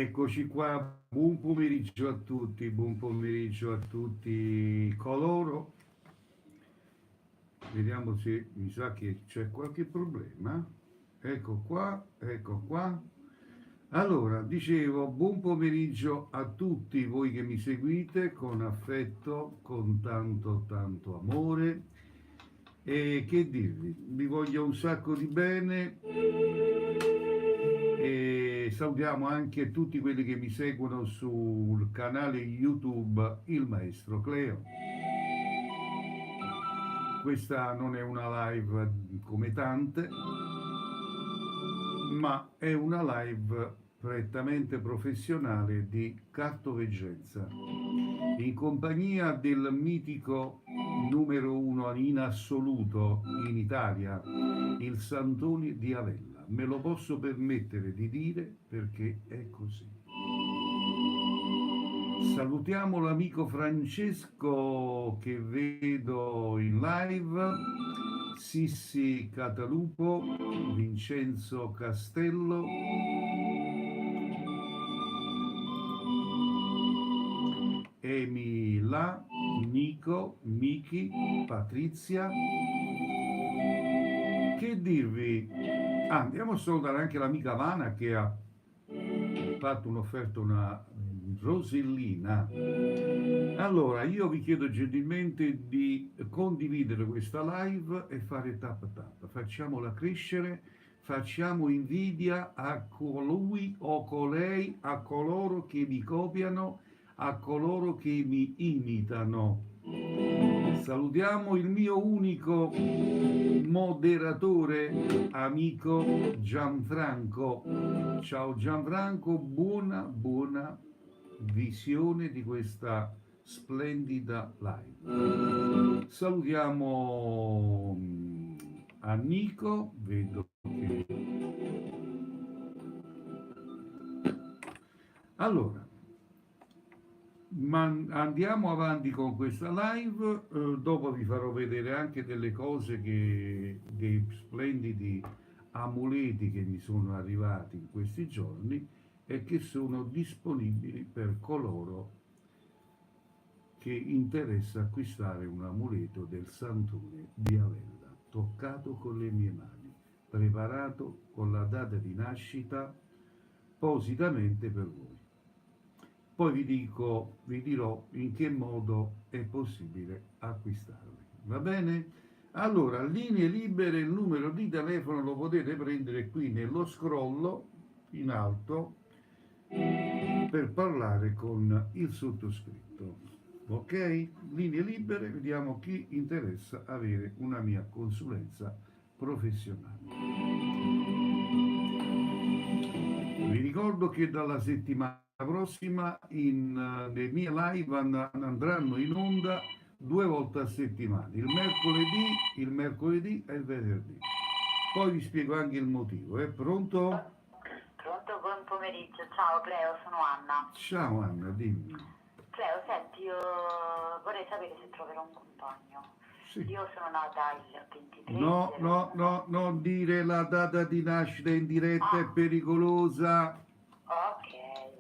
Eccoci qua, buon pomeriggio a tutti coloro. Vediamo se mi sa che c'è qualche problema. Ecco qua, ecco qua. Allora, dicevo, buon pomeriggio a tutti voi che mi seguite con affetto, con tanto tanto amore. E che dirvi, vi voglio un sacco di bene. E salutiamo anche tutti quelli che mi seguono sul canale YouTube Il Maestro Cleo. Questa non è una live come tante, ma è una live prettamente professionale di cartoveggenza, in compagnia del mitico numero uno in assoluto in Italia, il Santoni di Avella. Me lo posso permettere di dire perché è così. Salutiamo l'amico Francesco che vedo in live, Sissi Catalupo, Vincenzo Castello, Emila, Nico, Miki, Patrizia. Che dirvi? Andiamo a salutare anche l'amica Vana che ha fatto un'offerta, una rosellina. Allora, io vi chiedo gentilmente di condividere questa live e fare tap tap. Facciamola crescere, facciamo invidia a colui o colei, a coloro che mi copiano, a coloro che mi imitano. Salutiamo il mio unico moderatore, amico Gianfranco. Ciao Gianfranco, buona visione di questa splendida live. Salutiamo a Nico, vedo che... Allora, ma andiamo avanti con questa live, dopo vi farò vedere anche delle cose dei splendidi amuleti che mi sono arrivati in questi giorni e che sono disponibili per coloro che interessa acquistare un amuleto del Santone di Avella, toccato con le mie mani, preparato con la data di nascita appositamente per voi. Poi vi dirò in che modo è possibile acquistarli. Va bene? Allora, linee libere, il numero di telefono lo potete prendere qui nello scrollo in alto per parlare con il sottoscritto. Ok? Linee libere, vediamo chi interessa avere una mia consulenza professionale. Vi ricordo che dalla settimana prossima le mie live andranno in onda 2 volte a settimana, il mercoledì e il venerdì. Poi vi spiego anche il motivo. È pronto? Pronto, buon pomeriggio. Ciao Cleo, sono Anna. Ciao Anna, dimmi. Cleo, senti, io vorrei sapere se troverò un compagno. Sì. Io sono nata il 23. No, non dire la data di nascita in diretta, è pericolosa. Ok.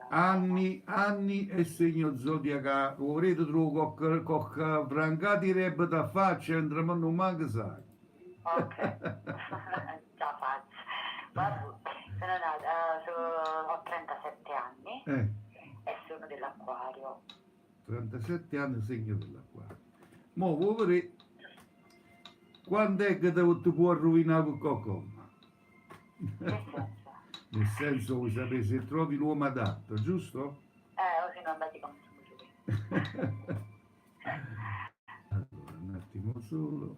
Anni e segno zodiacale, volete trovo con francati rep da faccia, entriamo non manca sai. Ok, già faccio. Vabbè, sono nata, ho 37 anni e sono dell'Acquario. 37 anni segno dell'Acquario. Mo vuoi vedere quando è che ti può rovinare con qualcosa? Che senso? Nel senso, vuoi sapere se trovi l'uomo adatto, giusto? O se non andati come sono giù. Allora, un attimo solo.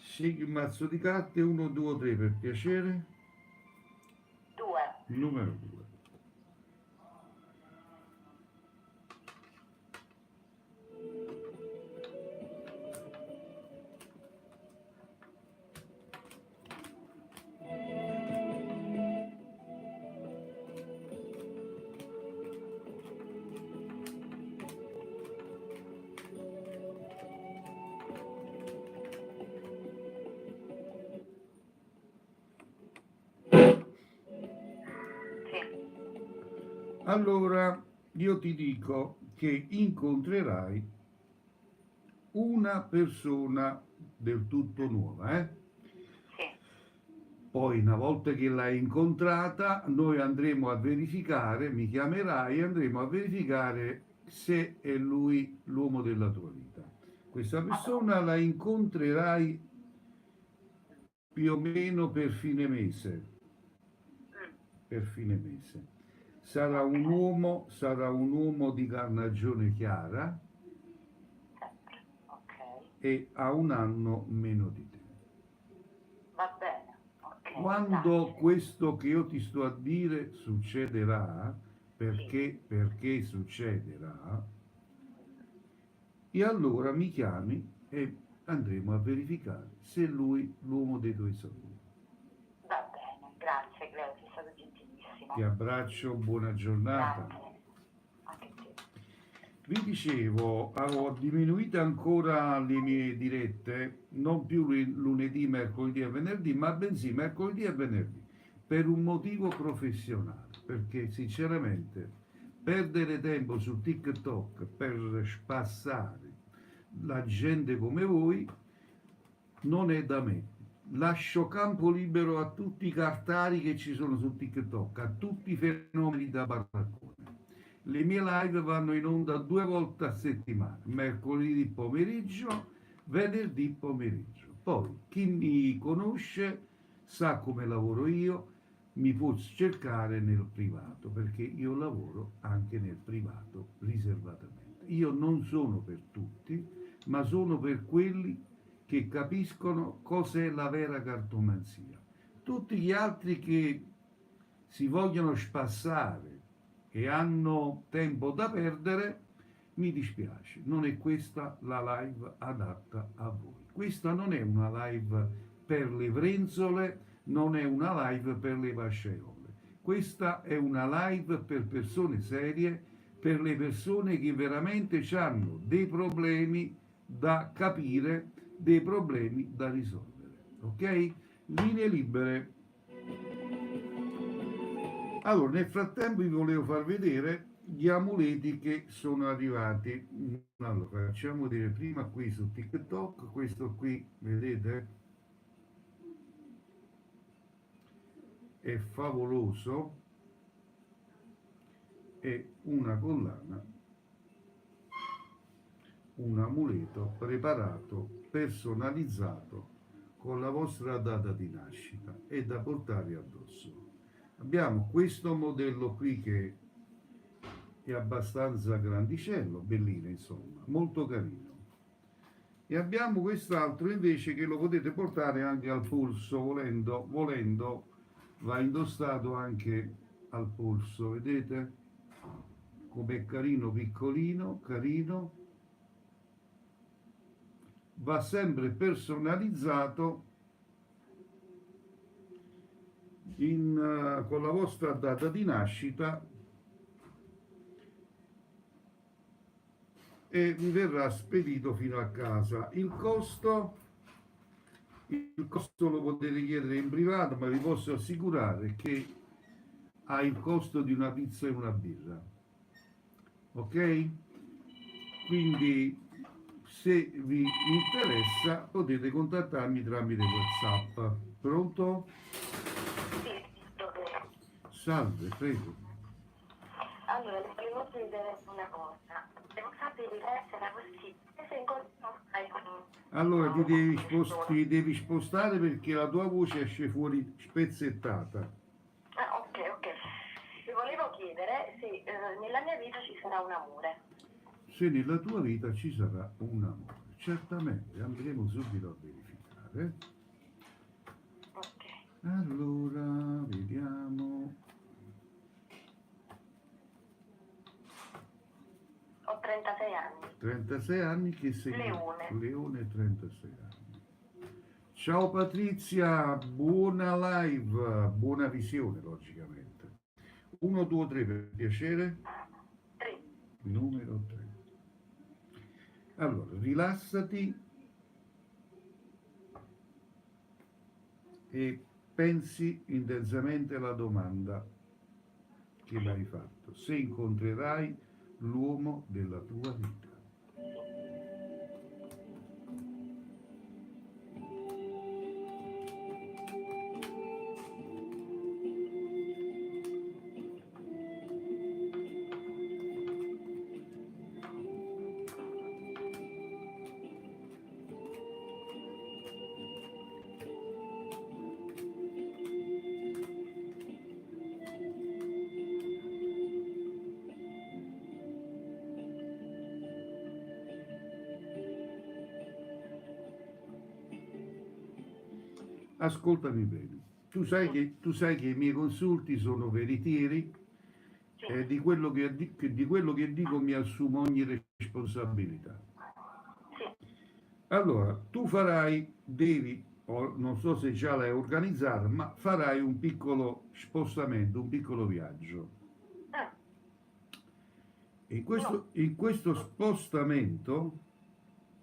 Scegli un mazzo di carte, 1, 2 o 3 per piacere. 2. Numero 2. Allora io ti dico che incontrerai una persona del tutto nuova, eh? Sì. Poi, una volta che l'hai incontrata, noi andremo a verificare, mi chiamerai e andremo a verificare se è lui l'uomo della tua vita. Questa persona la incontrerai più o meno Mm, per fine mese. ok, Sarà un uomo di carnagione chiara sempre. Ok, e ha un anno meno di te. va bene. Ok, Quando grazie. questo che io ti sto a dire succederà, Sì. perché succederà, e allora mi chiami e andremo a verificare se è lui l'uomo dei tuoi sogni. Va bene, grazie Cleo, sei stato Ti gentilissimo. abbraccio, buona giornata. Grazie, anche a te. Vi dicevo, ho diminuito ancora le mie dirette, non più lunedì, mercoledì e venerdì, ma bensì mercoledì e venerdì, per un motivo professionale, perché sinceramente perdere tempo su TikTok per spassare la gente come voi non è da me. Lascio campo libero a tutti i cartari che ci sono su TikTok, a tutti i fenomeni da baraccone. Le mie live vanno in onda 2 volte a settimana, mercoledì pomeriggio, venerdì pomeriggio. Poi chi mi conosce sa come lavoro io, mi può cercare nel privato, perché io lavoro anche nel privato riservatamente. Io non sono per tutti, ma sono per quelli che capiscono cos'è la vera cartomanzia. Tutti gli altri che si vogliono spassare e hanno tempo da perdere, mi dispiace, non è questa la live adatta a voi. Questa non è una live per le vrenzole, non è una live per le vascaiole. Questa è una live per persone serie, per le persone che veramente hanno dei problemi da capire, dei problemi da risolvere. Ok? Linee libere. Allora, nel frattempo vi volevo far vedere gli amuleti che sono arrivati. Allora, facciamo vedere prima qui su TikTok, questo qui, vedete, è favoloso, è una collana, un amuleto preparato, personalizzato con la vostra data di nascita e da portare addosso. Abbiamo questo modello qui che è abbastanza grandicello, bellino insomma, molto carino. E abbiamo quest'altro invece che lo potete portare anche al polso, volendo va indossato anche al polso, vedete? Com'è carino, piccolino, carino. Va sempre personalizzato con la vostra data di nascita e vi verrà spedito fino a casa. Il costo lo potete chiedere in privato, ma vi posso assicurare che ha il costo di una pizza e una birra. Ok? Quindi se vi interessa potete contattarmi tramite WhatsApp. Pronto? Sì, dove? Salve, prego. Allora, le volevo chiedere una cosa. Devo sapere se era possibile se incontriamo Allora persone. ti devi spostare perché la tua voce esce fuori spezzettata. Ah, ok, ok. Vi volevo chiedere se nella mia vita ci sarà un amore. Se nella tua vita ci sarà un amore. Certamente, andremo subito a verificare. Ok. Allora, vediamo. Ho 36 anni. 36 anni che sei Leone. Leone 36 anni. Ciao Patrizia, buona live, buona visione logicamente. 1, 2, 3 per piacere. 3. Numero 3. Allora, rilassati e pensi intensamente alla domanda. che mai fatto, se incontrerai l'uomo della tua vita. Ascoltami bene, tu sai che i miei consulti sono veritieri Sì, e di quello di quello che dico mi assumo ogni responsabilità. sì. Allora, tu farai, devi, non so se già l'hai organizzato, ma farai un piccolo spostamento, un piccolo viaggio. Ah, E no. in questo spostamento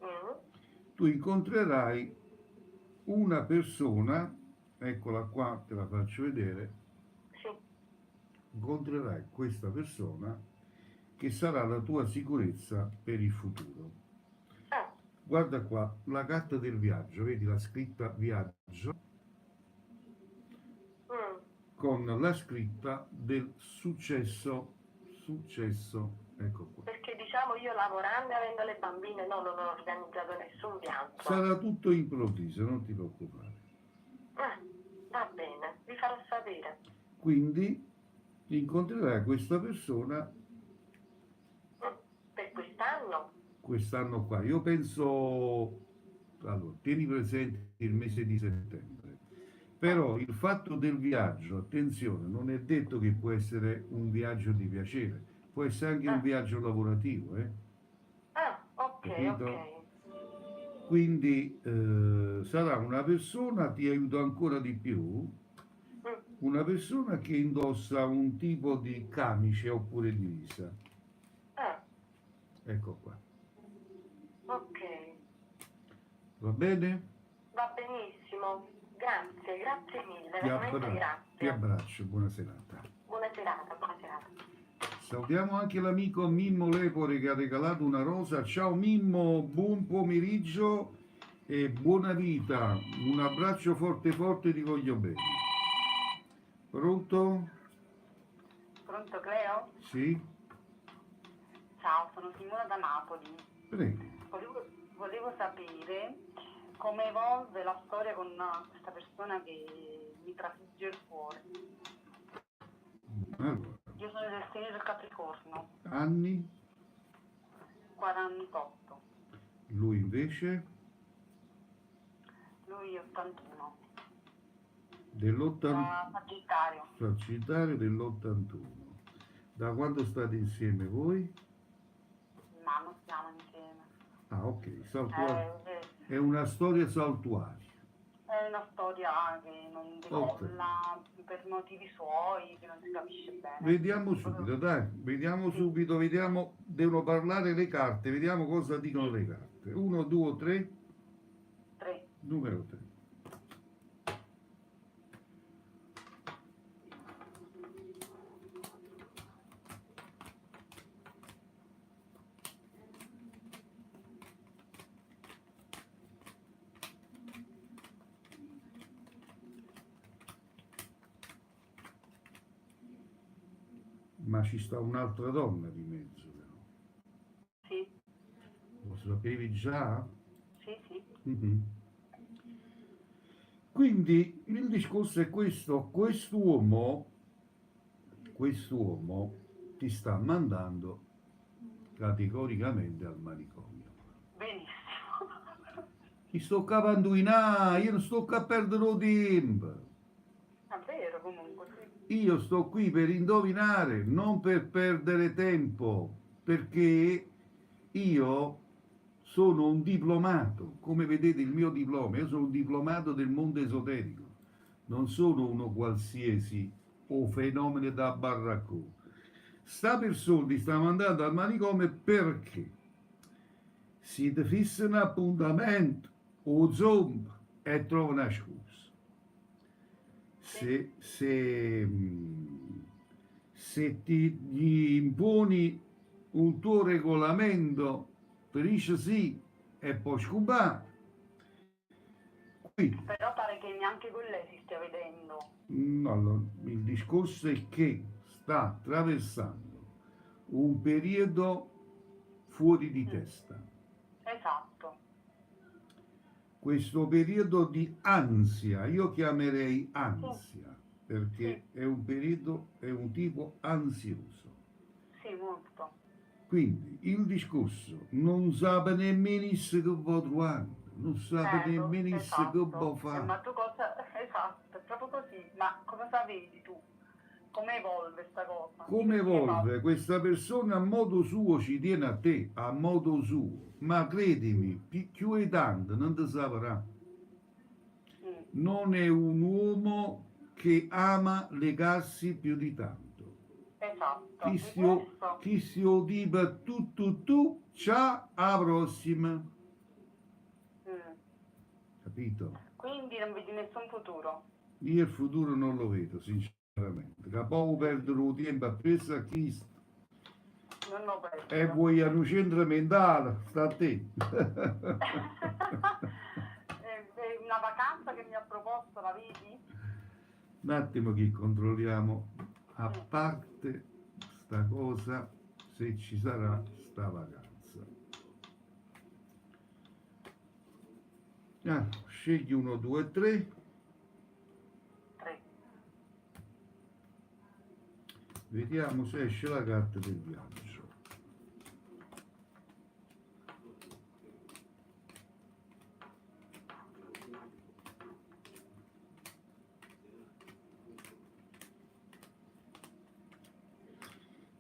Mm, tu incontrerai una persona, eccola qua, te la faccio vedere, sì. incontrerai questa persona che sarà la tua sicurezza per il futuro. Ah, Guarda qua, la carta del viaggio, vedi la scritta viaggio mm. con la scritta del successo, successo, ecco qua. Perché diciamo io lavorando e avendo le bambine no, non ho organizzato nessun viaggio. Sarà tutto improvviso, non ti preoccupare. Ah, va bene, vi farò sapere. Quindi incontrerai questa persona Mm, per quest'anno? quest'anno qua. Io penso, allora, tieni presente il mese di settembre. Però il fatto del viaggio, attenzione, non è detto che può essere un viaggio di piacere, può essere anche un Ah, viaggio lavorativo, ok, ok. capito? Quindi sarà una persona, ti aiuto ancora di più, Mm, una persona che indossa un tipo di camice oppure divisa. ah, Ecco qua. ok. Va bene? Va benissimo. Grazie, grazie mille, Ti, veramente ti grazie. abbraccio, buona serata. Buona serata, buona serata. Salutiamo anche l'amico Mimmo Lepore che ha regalato una rosa. Ciao Mimmo, buon pomeriggio e buona vita. Un abbraccio forte forte, ti voglio bene. Pronto? Pronto Cleo? Sì? Ciao, sono Simona da Napoli. Prego. Volevo sapere come evolve la storia con questa persona che mi trafigge il cuore. Allora, Io sono del segno del Capricorno, anni, 48, lui invece lui 81, dell'80, Sagittario, Sagittario dell'81. Da quando state insieme voi? ma non stiamo insieme. Ah, ok, saltuario. Eh, È una storia saltuaria. È una storia che non decolla per motivi suoi, che non si capisce bene. Vediamo subito, dai, vediamo subito, vediamo, devono parlare le carte, vediamo cosa dicono le carte. 1, 2, 3, 3. numero 3. Ma ci sta un'altra donna di mezzo, però. Sì, Lo sapevi già? sì, sì. Mhm. Quindi il discorso è questo, quest'uomo ti sta mandando categoricamente al manicomio. Benissimo. Ti sto capendo in A, io non sto qua a perdere tempo. È vero comunque, sì. Io sto qui per indovinare, non per perdere tempo, perché io sono un diplomato, come vedete il mio diploma, io sono un diplomato del mondo esoterico, non sono uno qualsiasi o fenomeno da barraccone. Sta persona ti sta mandando al manicomio perché si ti fissa un appuntamento o zoom e trova una scusa. Sì. se gli imponi un tuo regolamento, dice sì e poi scubare. Quindi, Però pare che neanche con lei si stia vedendo. allora, il discorso è che sta attraversando un periodo fuori di testa. Esatto. Questo periodo di ansia, io chiamerei ansia, perché Sì. è un periodo, è un tipo ansioso. Sì, molto. Quindi il discorso non sa nemmeno che può trovare, non sa nemmeno che Esatto. può fare. Ma tu cosa... Esatto, è proprio così. Ma come la vedi tu? Come evolve sta cosa? Come Io evolve questa persona a modo suo ci tiene a te, a modo suo, ma credimi, più è tanto non ti saprà. Non è un uomo che ama legarsi più di tanto. Esatto. Chi Di si, questo... chi si odipa tu, ciao, alla prossima. Mm. Capito? Quindi non vedi nessun futuro. Io il futuro non lo vedo, sinceramente. Capo perdere il tempo appresso a chi Non lo vedo. e vuoi a un centro mentale, sta a te. È una vacanza che mi ha proposto, la vedi? Un attimo che controlliamo, a parte sta cosa, se ci sarà sta vacanza. Ah, scegli 1, 2, 3. 3. Vediamo se esce la carta del viaggio.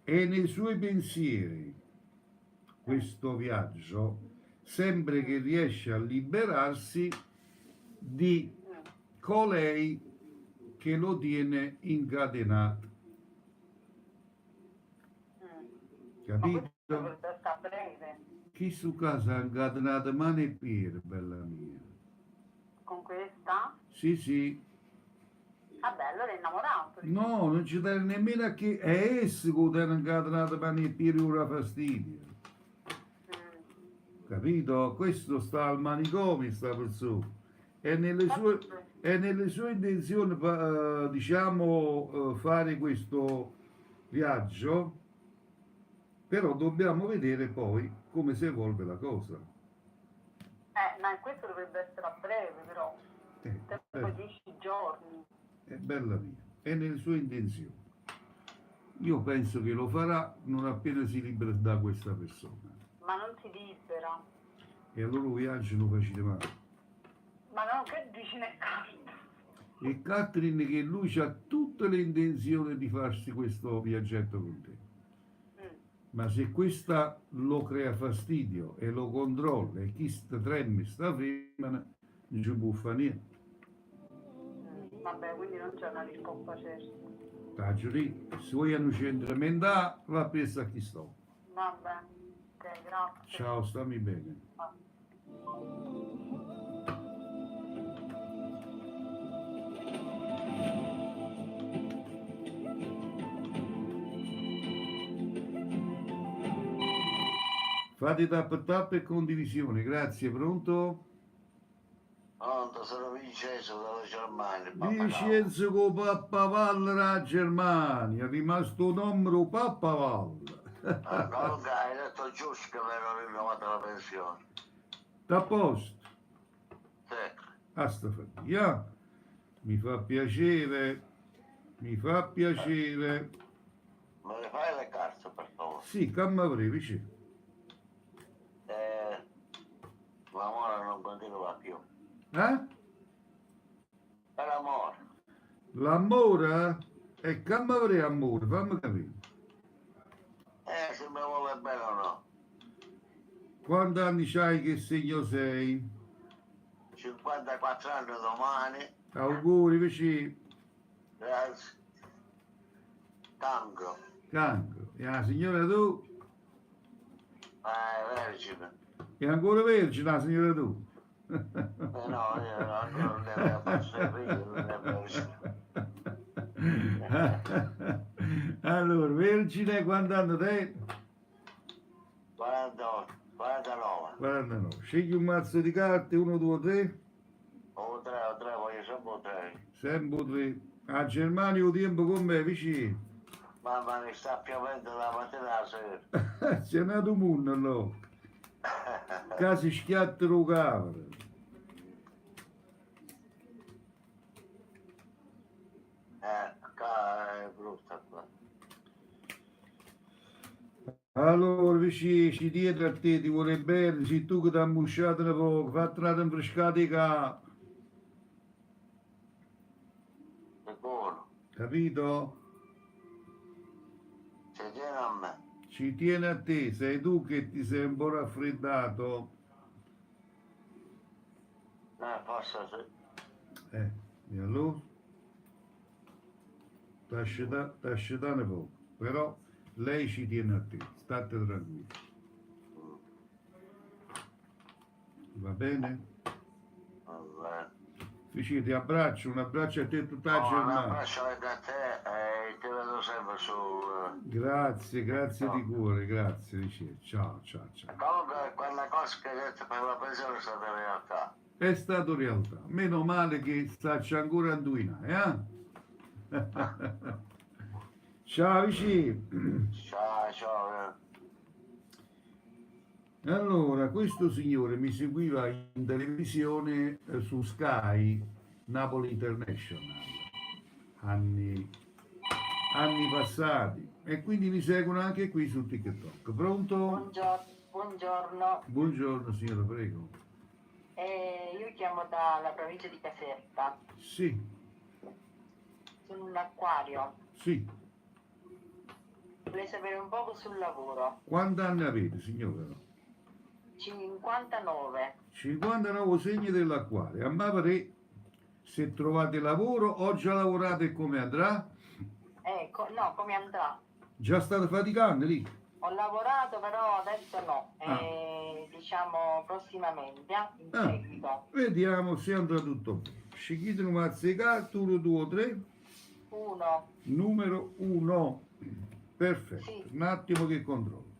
E nei suoi pensieri, questo viaggio, sempre che riesce a liberarsi di colei che lo tiene incatenato. Ma questo Capito? dovrebbe essere a breve. Chi su casa ha incatenato mani e piedi, bella mia. Con questa? Sì, sì. Vabbè, allora è innamorato. No, non ci dai nemmeno a che è esso che ti hanno incatenato mani e piedi ora fastidio. Capito? Questo sta al manicomio, sta persona. E nelle sue intenzioni, diciamo, fare questo viaggio, però dobbiamo vedere poi come si evolve la cosa. Ma questo dovrebbe essere a breve, però. Tempo 10 giorni. È bella mia, è nelle sue intenzioni. Io penso che lo farà non appena si libera da questa persona. Ma non si libera. E allora il viaggio lo facete male. Ma no, che dici nel carta? E Catherine che lui ha tutte le intenzioni di farsi questo viaggetto con te. Ma se questa lo crea fastidio e lo controlla e chi sta treme sta femmina, non ci può fare niente. Vabbè, quindi non c'è una risposta certa. Taggio lì, se vuoi un centro mentale, va preso a chi sto. Vabbè, ok, grazie. Ciao, stammi bene. Fate tap e condivisione, grazie, pronto? Pronto, sono Vincenzo dalla Germania. Vincenzo con Pappavallo da Germania, è rimasto un numero Pappavallo. Comunque hai detto giusto che mi hanno rinnovato la pensione. Sta a posto? Sì. Ah, sta fatica. Mi fa piacere, mi fa piacere. Me le fai le carte per favore? Sì, calma brevi, sì. L'amore non continua più. Eh? Per amore. L'amore? E calma brevi, amore, fammi capire. Se mi vuole bene o no. Quanti anni c'hai, che segno sei? 54 anni domani. Auguri, vicini. Grazie. Cancro. Cancro. E la signora tu? Vergine. È ancora vergine la signora tu? No, io ancora non ne avevo passato, io non ne avevo. Allora, Quanti anni te? 48, 49. 49. Scegli un mazzo di carte, 1, 2, 3. O 3, voglio sempre 3. Sempre 3. A Germania il tempo con me vicino. Mamma mi sta piovendo la mattina alla sera. C'è nato un mondo, no? Casi schiattano cavolo. Qua è brutta qua. Allora, vicino, ci dietro a te, ti vuole bene, sei tu che ti hai ambusciato un poco, fatti una rinfrescata di capo, Sicuro. capito? Si tiene a me. Ci tiene a te, sei tu che ti sei un po' raffreddato. Forse sì. E allora? T'ascetane un poco, però lei ci tiene a te, state tranquilli. Va bene? Vabbè. Vicino, ti abbraccio, un abbraccio a te tutta la Un giornata. abbraccio anche a te e ti vedo sempre su... Grazie, grazie di cuore, grazie vicino. Ciao, ciao, ciao. Comunque quella cosa che hai detto per la pensione è stata in realtà. È stato realtà. Meno male che staccia ancora a indovinare, eh? Ciao vicino. Ciao, ciao. Allora, questo signore mi seguiva in televisione su Sky Napoli International anni passati e quindi mi seguono anche qui su TikTok. Pronto? Buongiorno. Buongiorno signora, prego. Io chiamo dalla provincia di Caserta, Sì, sono un acquario, sì. vorrei sapere un poco sul lavoro. Quanti anni avete signora? 59, 59 segni dell'acquario. A me pare, se trovate lavoro o già lavorate e come andrà? ecco, no, come andrà? Già state faticando lì? Ho lavorato però adesso no, Ah. diciamo prossimamente, in Ah. seguito. Vediamo se andrà tutto bene. Scegliete un mazzo di carte, 1, 2, 3. 1, Numero 1. Perfetto. Sì. Un attimo che controllo.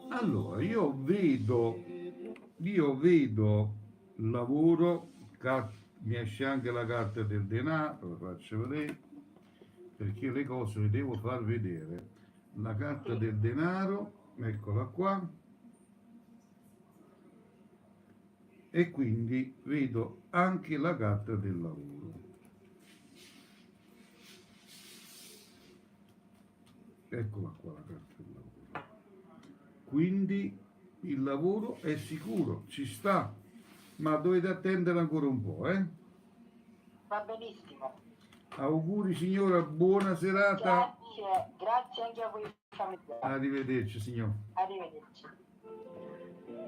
Allora, io vedo lavoro, mi esce anche la carta del denaro, lo faccio vedere, perché le cose le devo far vedere. La carta del denaro, eccola qua, e quindi vedo anche la carta del lavoro. Eccola qua la carta del lavoro. Quindi il lavoro è sicuro, ci sta, ma dovete attendere ancora un po', eh? va benissimo. Auguri signora, buona serata. Grazie anche a voi familiari. Arrivederci signor. Arrivederci.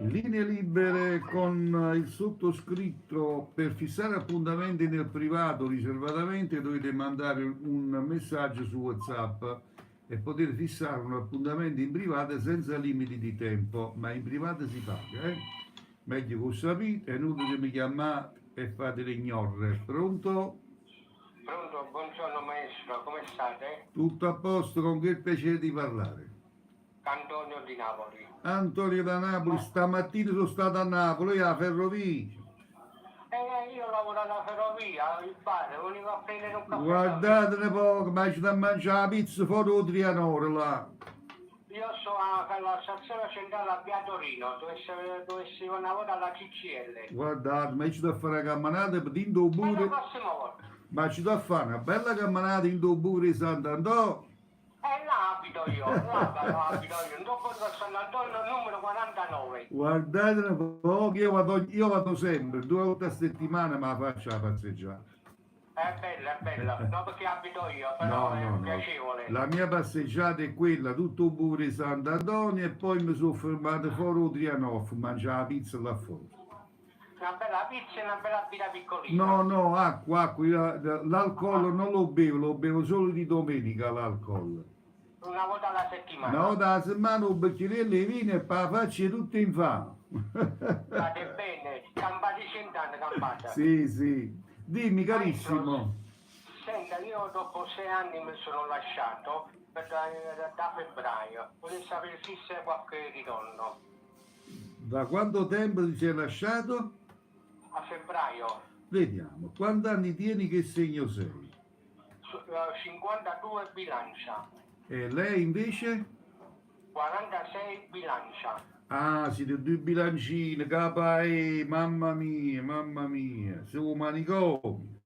Linee libere con il sottoscritto. Per fissare appuntamenti nel privato riservatamente dovete mandare un messaggio su WhatsApp e potete fissare un appuntamento in privato senza limiti di tempo, ma in privato si paga, eh? Meglio che lo sapete, è inutile che mi chiamate e fate le gnorre. Pronto? Pronto, buongiorno maestro, come state? Tutto a posto, con che piacere di parlare. Antonio di Napoli. Antonio da Napoli, stamattina sono stato a Napoli, alla ferrovia. Io lavoro alla ferrovia, il bar, venivo a prendere un caffè. Guardatene poco, ma ci da mangiare la pizza fuori o Trianore là. Io sto alla stazione centrale a Via Torino, dove si lavora alla CCL. Guardate, ma ci da fare una camminata in do E la bure, prossima volta. ma ci da fare una bella camminata in do bure di Sant'Antonio. Là abito io, dopo da San Antonio numero 49. Guardatene poco, io vado sempre, 2 volte a settimana, ma la faccio la passeggiata. È bella, no perché abito io, però No, è no, no. piacevole. La mia passeggiata è quella, tutto pure Sant'Antonio e poi mi sono fermato fuori a Trianoff, mangiare la pizza là fuori. Una bella pizza e una bella birra piccolina. No, no, acqua, l'alcol non lo bevo solo di domenica l'alcol. Una volta alla settimana. Una volta alla settimana un bicchierello di vino e poi la faccia tutta in fame. State bene, campate 100 anni, campate. Sì, sì. Dimmi carissimo. Senta, io dopo 6 anni mi sono lasciato da febbraio. Vorrei sapere se c'è qualche ritorno. Da quanto tempo ti sei lasciato? A febbraio, Vediamo, quanti anni tieni, che segno sei? 52 bilancia, E lei invece? 46 bilancia. Ah, siete due bilancini, capai, mamma mia, su manicomi.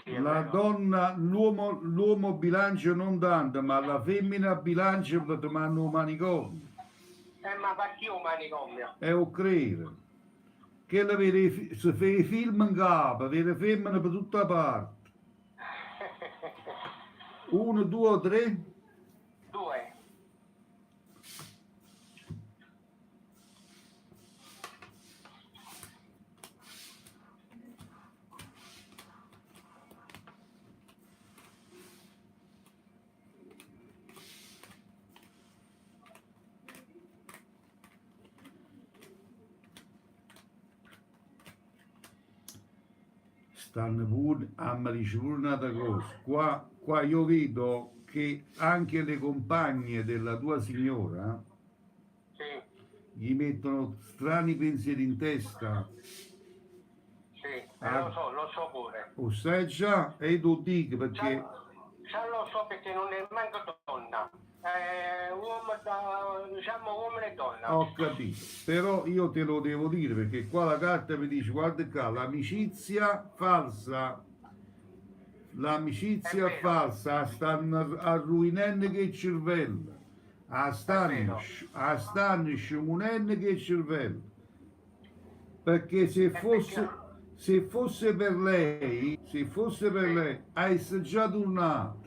Sì, è La vero. donna, l'uomo bilancia non tanto, ma la femmina bilancia per tomare un manicomio. Ma perché io manicomio? E ho credo. Che la vede, se fa i film in capo, vede femmine per tutta parte. Uno, due o tre? 2. Stanno pure a mi ricevere un'altra cosa. Qua io vedo che anche le compagne della tua signora Sì, gli mettono strani pensieri in testa. lo so pure. O sai già, e tu dico perché Già lo so perché non è manco donna. Uomo e donna. ho capito. Però io te lo devo dire perché qua la carta mi dice, guarda qua, l'amicizia falsa. L'amicizia È vero. falsa stanno arruinando che il cervello. vero. Stanno scimunendo che il cervello. Perché se fosse per lei, hai già tornato.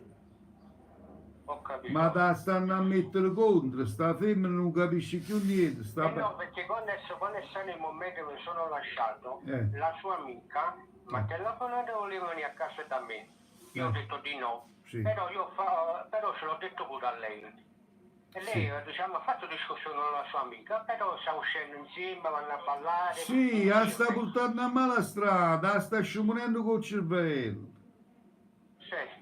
Ho capito. Ma la stanno a mettere contro, sta femmina non capisce più niente. No, perché quando è stato il momento che mi sono lasciato, Eh. la sua amica mi ha telefonato e voleva venire a casa da me. Io ho detto di no, Sì. però ce l'ho detto pure a lei. E lei diciamo, ha fatto discussione con la sua amica, però stiamo uscendo insieme, vanno a ballare. Sì, Io la sta penso- portando a mala strada, la sta scimunendo col cervello. Sì.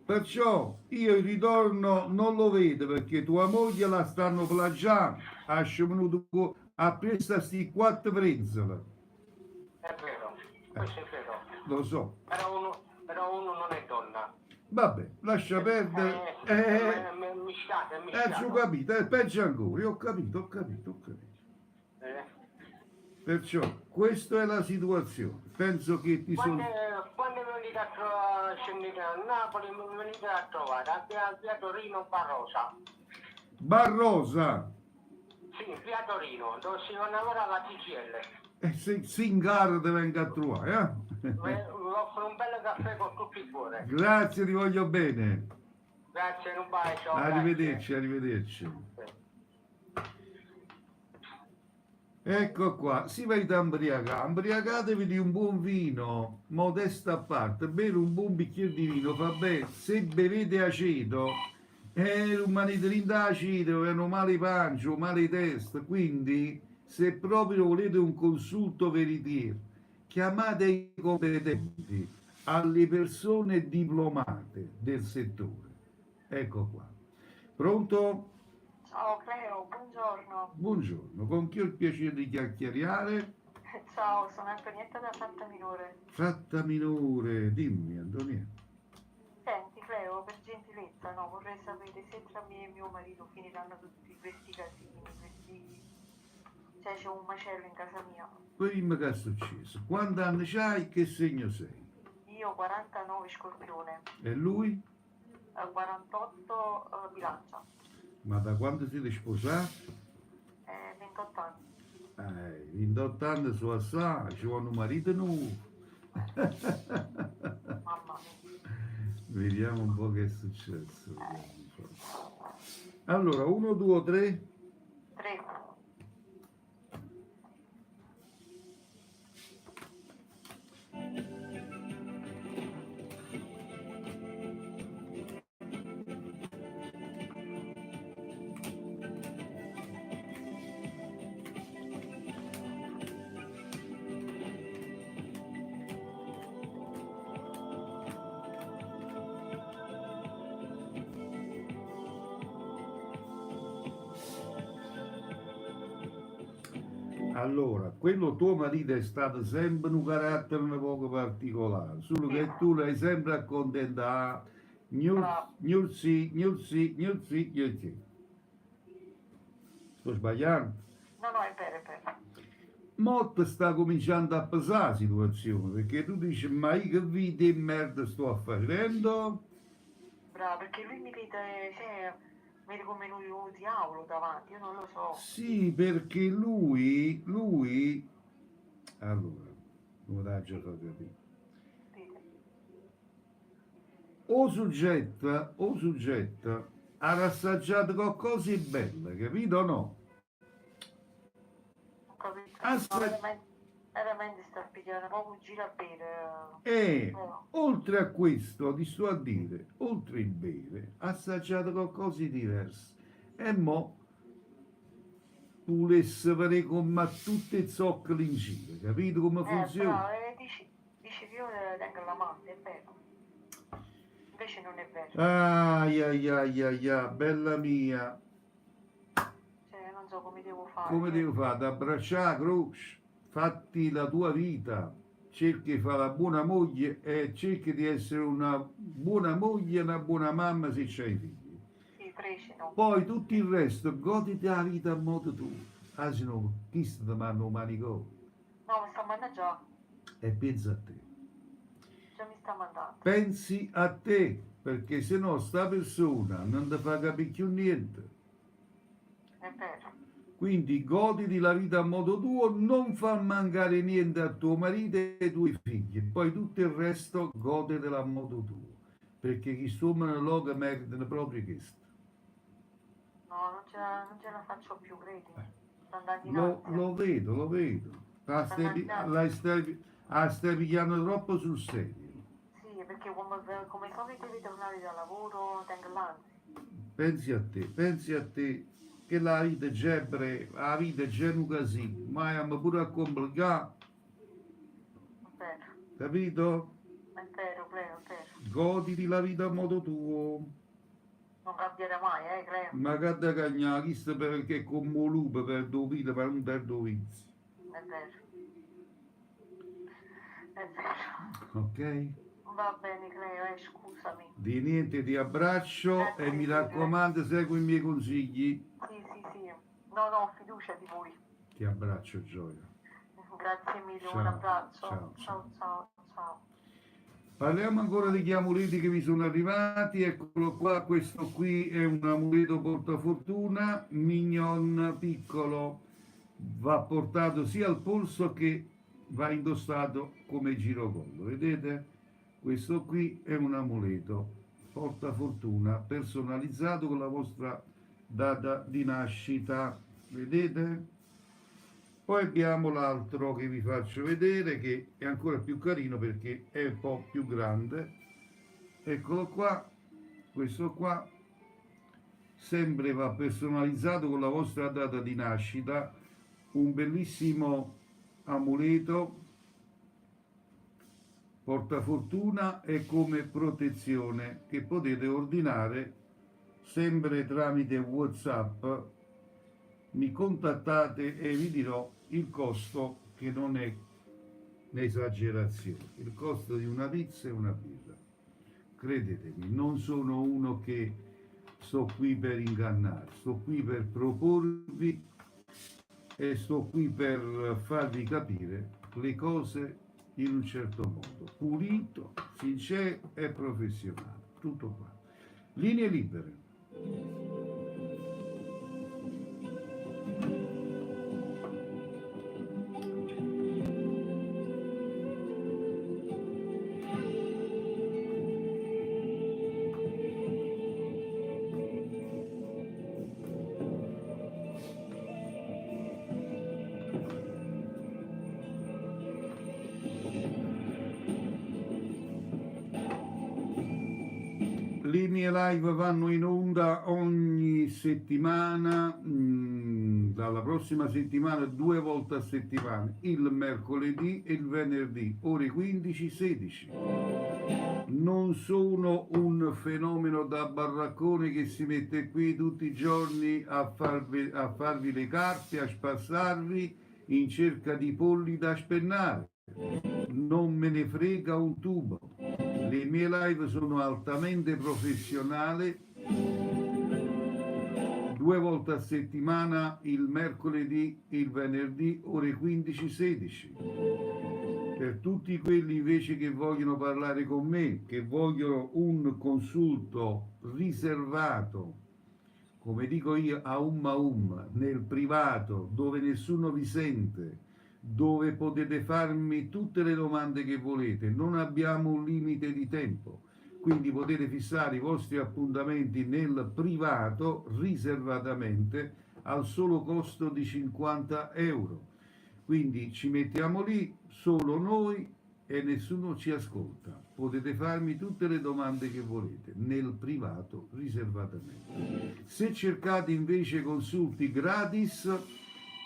Perciò io il ritorno non lo vedo perché tua moglie la stanno plagiando, ha sciumunuto a presa sti 4 brenzole. È vero, questo è vero. Lo so. Però uno non è donna. Vabbè, lascia perdere. Mi state. Ci ho capito, è peggio ancora, io ho capito. Perciò, questa è la situazione. Penso che ti sono... Quando venite a trovare, scendete a Napoli, mi venite a trovare a via Torino Barrosa. Barrosa, Sì, via Torino, dove si lavora alla CGL. se Singaro ti venga a trovare, Vi offro un bel caffè con tutto il cuore. Grazie, ti voglio bene. Grazie, un bacio. Arrivederci, arrivederci. Grazie. Ecco qua, si va a imbriacare, imbriacatevi di un buon vino, modesta a parte, bere un buon bicchiere di vino fa bene, se bevete aceto, rimanete lì da aceto, avete male pancia, male testa, quindi se proprio volete un consulto veritiero, chiamate i competenti, alle persone diplomate del settore. Ecco qua. Pronto? Ciao Cleo, buongiorno. Buongiorno, con chi ho il piacere di chiacchierare? Ciao, sono Antonietta da Fratta Minore. Fratta minore, dimmi Antonietta. Senti Cleo, per gentilezza, no, vorrei sapere se tra me e mio marito finiranno tutti questi casini, cioè c'è un macello in casa mia. Prima che è successo, quanti anni c'hai, che segno sei? Io 49 Scorpione, E lui? 48 Bilancia, Ma da quando siete sposati? 28 anni. 28 anni su assai, ci vuole un marito nuovo. Mamma mia. Vediamo un po' che è successo. Vediamo un po'. Allora, 1, 2, 3. 3. Allora, quello tuo marito è stato sempre un carattere un poco particolare, solo che tu l'hai sempre accontentato, Bravo. gnuzzi, gnuzzi, gnuzzi, gnuzzi. Sto sbagliando? No, no, è vero, è vero. Molto sta cominciando a pesare la situazione, perché tu dici, ma io che vita di merda sto facendo? Bravo, perché lui mi vede, cioè, vede come lui un diavolo davanti, io non lo so. Sì, perché lui, allora, come l'ha già fatto capire? Dite. O soggetta ha assaggiato qualcosa di bello, capito o no? Ho capito. No, Aspetta, veramente sta pigliando proprio un giro a bere. e No. oltre a questo, ti sto a dire, oltre il bere, ha assaggiato qualcosa di diverso. E mo volesse fare come a tutte le zoccole in giro, capito come funziona? Bravo, dici che io tengo l'amante, è vero. Invece non è vero. Ai ai ai ai ai, bella mia, Cioè, non so come devo fare. come cioè. devo fare? Ad abbracciare la croce, fatti la tua vita, cerchi di fare la buona moglie e cerchi di essere una buona moglie e una buona mamma se c'hai figli. Sì, precino. Poi tutto il resto, goditi la vita a modo tuo. Ah, se no, chi sta ti manda un manicomio? No, mi sta mandando già. E pensa a te. Già mi sta mandando. Pensi a te, perché se no sta persona non ti fa capire più niente. È vero. Quindi goditi la vita a modo tuo, non far mancare niente a tuo marito e ai tuoi figli. Poi tutto il resto goditela a modo tuo. Perché chi sta monologa meritano proprio questo. No, non ce la faccio più, credi. Sto andando in ansia. Lo vedo, lo vedo. La stai pigliando troppo sul serio. Sì, perché come so che devi tornare dal lavoro, tengo l'ansia. Pensi a te, che la vita è sempre, la vita è già così, ma è pure a complicare, È vero, capito? Cleo, è vero. Goditi la vita a modo tuo. Non cambierà mai, Cleo. Ma che da cagnare, chissà perché come un lupo per due vite, per non per due vizi. È vero. È vero. Ok? Va bene, Cleo, scusami. Di niente, ti abbraccio e mi raccomando, segui i miei consigli. Sì, sì, sì. No, no, ho fiducia di voi. Ti abbraccio, Gioia. Grazie mille, Ciao, un abbraccio. ciao, Ciao, ciao, ciao. Parliamo ancora degli amuleti che mi sono arrivati. Eccolo qua, questo qui è un amuleto portafortuna, mignon piccolo, va portato sia al polso che va indossato come girocollo. Vedete? Questo qui è un amuleto portafortuna personalizzato con la vostra data di nascita. Vedete? Poi abbiamo l'altro che vi faccio vedere, che è ancora più carino perché è un po' più grande. Eccolo qua, questo qua sempre va personalizzato con la vostra data di nascita, un bellissimo amuleto portafortuna e come protezione che potete ordinare sempre tramite WhatsApp. Mi contattate e vi dirò il costo, che non è un'esagerazione, il costo di una pizza e una birra. Credetemi, non sono uno che sto qui per ingannare, sto qui per proporvi e sto qui per farvi capire le cose in un certo modo, pulito, sincero e professionale. Tutto qua. Linee libere. Le mie live vanno in onda ogni settimana, dalla prossima settimana 2 volte a settimana, il mercoledì e il venerdì, ore 15-16. Non sono un fenomeno da baraccone che si mette qui tutti i giorni a farvi le carte, a spassarvi in cerca di polli da spennare. Non me ne frega un tubo. Le mie live sono altamente professionali, 2 volte a settimana, il mercoledì e il venerdì, ore 15-16. Per tutti quelli invece che vogliono parlare con me, che vogliono un consulto riservato, come dico io, a nel privato, dove nessuno vi sente, dove potete farmi tutte le domande che volete, non abbiamo un limite di tempo, quindi potete fissare i vostri appuntamenti nel privato riservatamente al solo costo di 50 euro. Quindi ci mettiamo lì, solo noi, e nessuno ci ascolta. Potete farmi tutte le domande che volete nel privato riservatamente. Se cercate invece consulti gratis,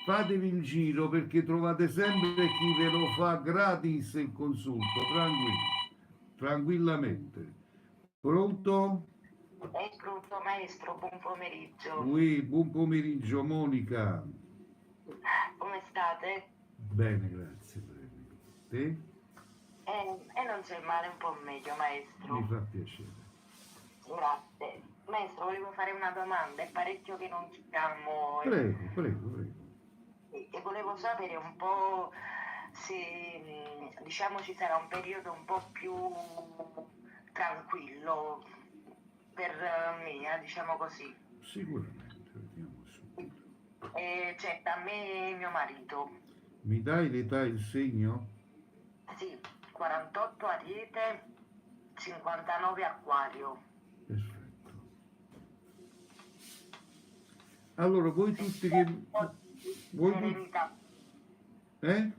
fatevi il giro, perché trovate sempre chi ve lo fa gratis il consulto, tranquillamente. Pronto? È pronto maestro, buon pomeriggio. Oui, buon pomeriggio Monica. Come state? Bene, grazie. Bene. Te? E non c'è male, un po' meglio maestro. Mi fa piacere. Grazie. Maestro, volevo fare una domanda, è parecchio che non ci siamo. Prego. E volevo sapere un po' se diciamo ci sarà un periodo un po' più tranquillo per me, diciamo così. Sicuramente, vediamo subito. Cioè, da me e mio marito. Mi dai l'età e il segno? Sì, 48 Ariete, 59 Acquario. Perfetto. Allora, voi tutti che... Serenità. Eh?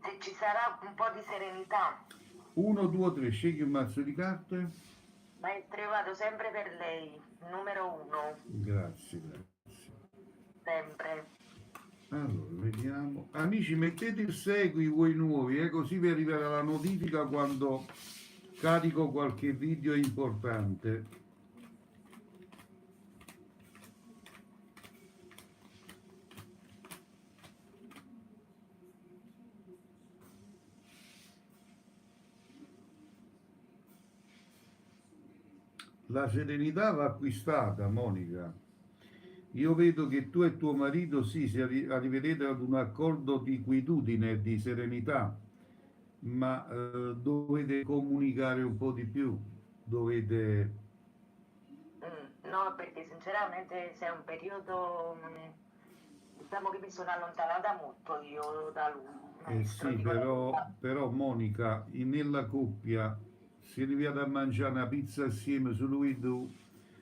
Se ci sarà un po' di serenità. 1, 2, 3, scegli un mazzo di carte. Maestro, io vado sempre per lei, numero 1, Grazie. sempre. Allora, vediamo. Amici, mettete il segui voi nuovi, così vi arriverà la notifica quando carico qualche video importante. La serenità va acquistata, Monica. Io vedo che tu e tuo marito si arriverete ad un accordo di quietudine e di serenità, ma dovete comunicare un po' di più, dovete... No, perché sinceramente se è un periodo, diciamo che mi sono allontanata molto io da lui. Maestro, Sì, dico la verità. però Monica, nella coppia, se arrivate a mangiare una pizza assieme, solo e tu,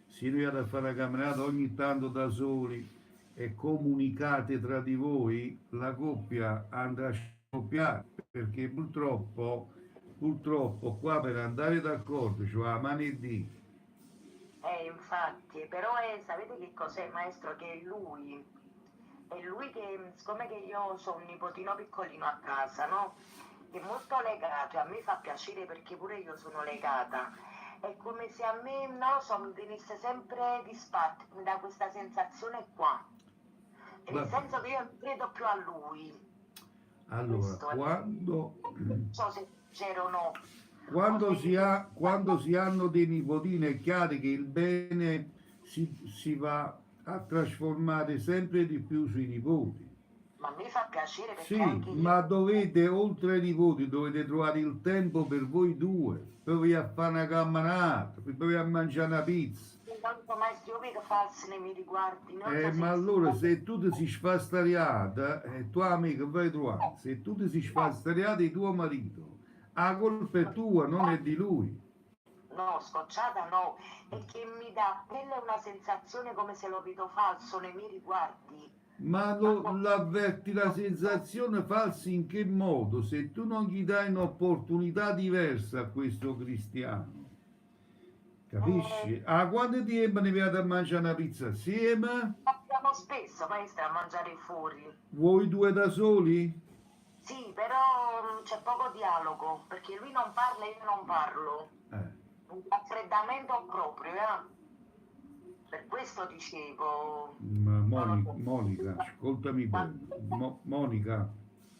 se arrivate a fare la camminata ogni tanto da soli e comunicate tra di voi, la coppia andrà a scoppiare, perché purtroppo qua per andare d'accordo c'è la mano e dì. Infatti, però sapete che cos'è, maestro? Che è lui che, siccome che io sono un nipotino piccolino a casa, no? È molto legato, e a me fa piacere perché pure io sono legata. È come se a me, non lo so, mi tenesse sempre disparte, mi dà questa sensazione qua. Nel senso che io non credo più a lui. Allora, Questo è- Non so se c'erano. quando si hanno dei nipotini è chiaro che il bene si va a trasformare sempre di più sui nipoti. Ma mi fa piacere perché Sì, anche io... ma dovete, oltre ai nipoti, dovete trovare il tempo per voi due, per voi a fare una camminata, per voi a mangiare una pizza. Intanto maestro, io vedo falsi nei miei riguardi. Non so Ma allora se tu ti sei sfastariata, tua amica vai trovare, se tu ti sei sfastariata di tuo marito, la colpa è tua, non è di lui. No, scocciata no, è che mi dà quella è una sensazione come se lo vedo falso nei miei riguardi. Ma l'avverti la sensazione falsa in che modo? Se tu non gli dai un'opportunità diversa a questo cristiano, Capisci? A quanto tempo ne vado a mangiare una pizza assieme? Andiamo spesso, maestra, a mangiare fuori. Voi due da soli? Sì, però c'è poco dialogo, perché lui non parla e io non parlo. Un raffreddamento proprio, Per questo dicevo... Ma non lo so. Monica, ascoltami bene. Monica,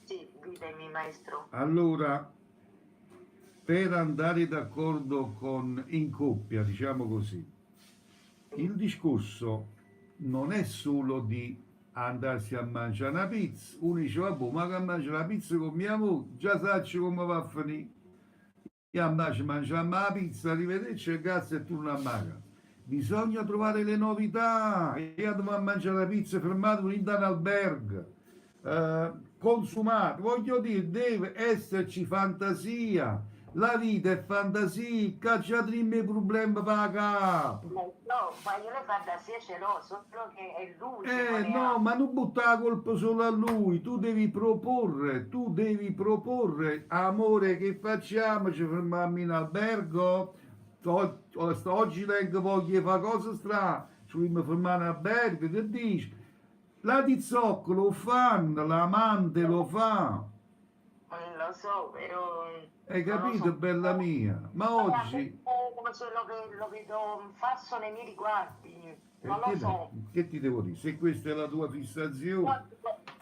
Sì, ditemi, maestro. allora, per andare d'accordo in coppia, diciamo così, il discorso non è solo di andarsi a mangiare una pizza. Uno dice, vabbè, ma che mangia la pizza con mia moglie, già saccio come va a finire. Io andassi a mangiare la pizza, arrivederci, grazie e tu non ammaga. Bisogna trovare le novità. Io devo mangiare la pizza fermato in un albergo, consumato. Voglio dire, deve esserci fantasia. La vita è fantasia, cacciatemi i problemi per capo. No, ma io le fantasie ce l'ho, solo che è lui che non ne No, ha. ma non buttare la colpa solo a lui, tu devi proporre, amore, che facciamo? Ci fermiamo in albergo? Oggi tengo voglio fare cose strane, ci vogliamo fermare in albergo, che dici? La Tizzocco lo fanno, l'amante lo fa, Lo so, però... hai non lo capito, so. bella mia? Ma oggi, Come se lo vedo falso nei miei riguardi, non lo che, so. che ti devo dire? Se questa è la tua fissazione...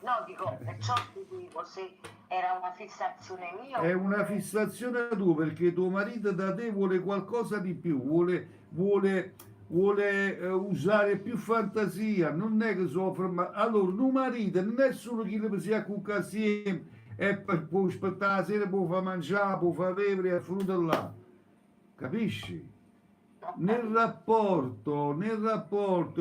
No, dico, perciò ti dico, se era una fissazione mia... È una fissazione tua perché tuo marito da te vuole qualcosa di più, vuole usare più fantasia, non è che soffre, ma allora un marito non è solo chi le si cucca assieme e può aspettare la sera, può far mangiare, può far bere e frutta là, capisci? Nel rapporto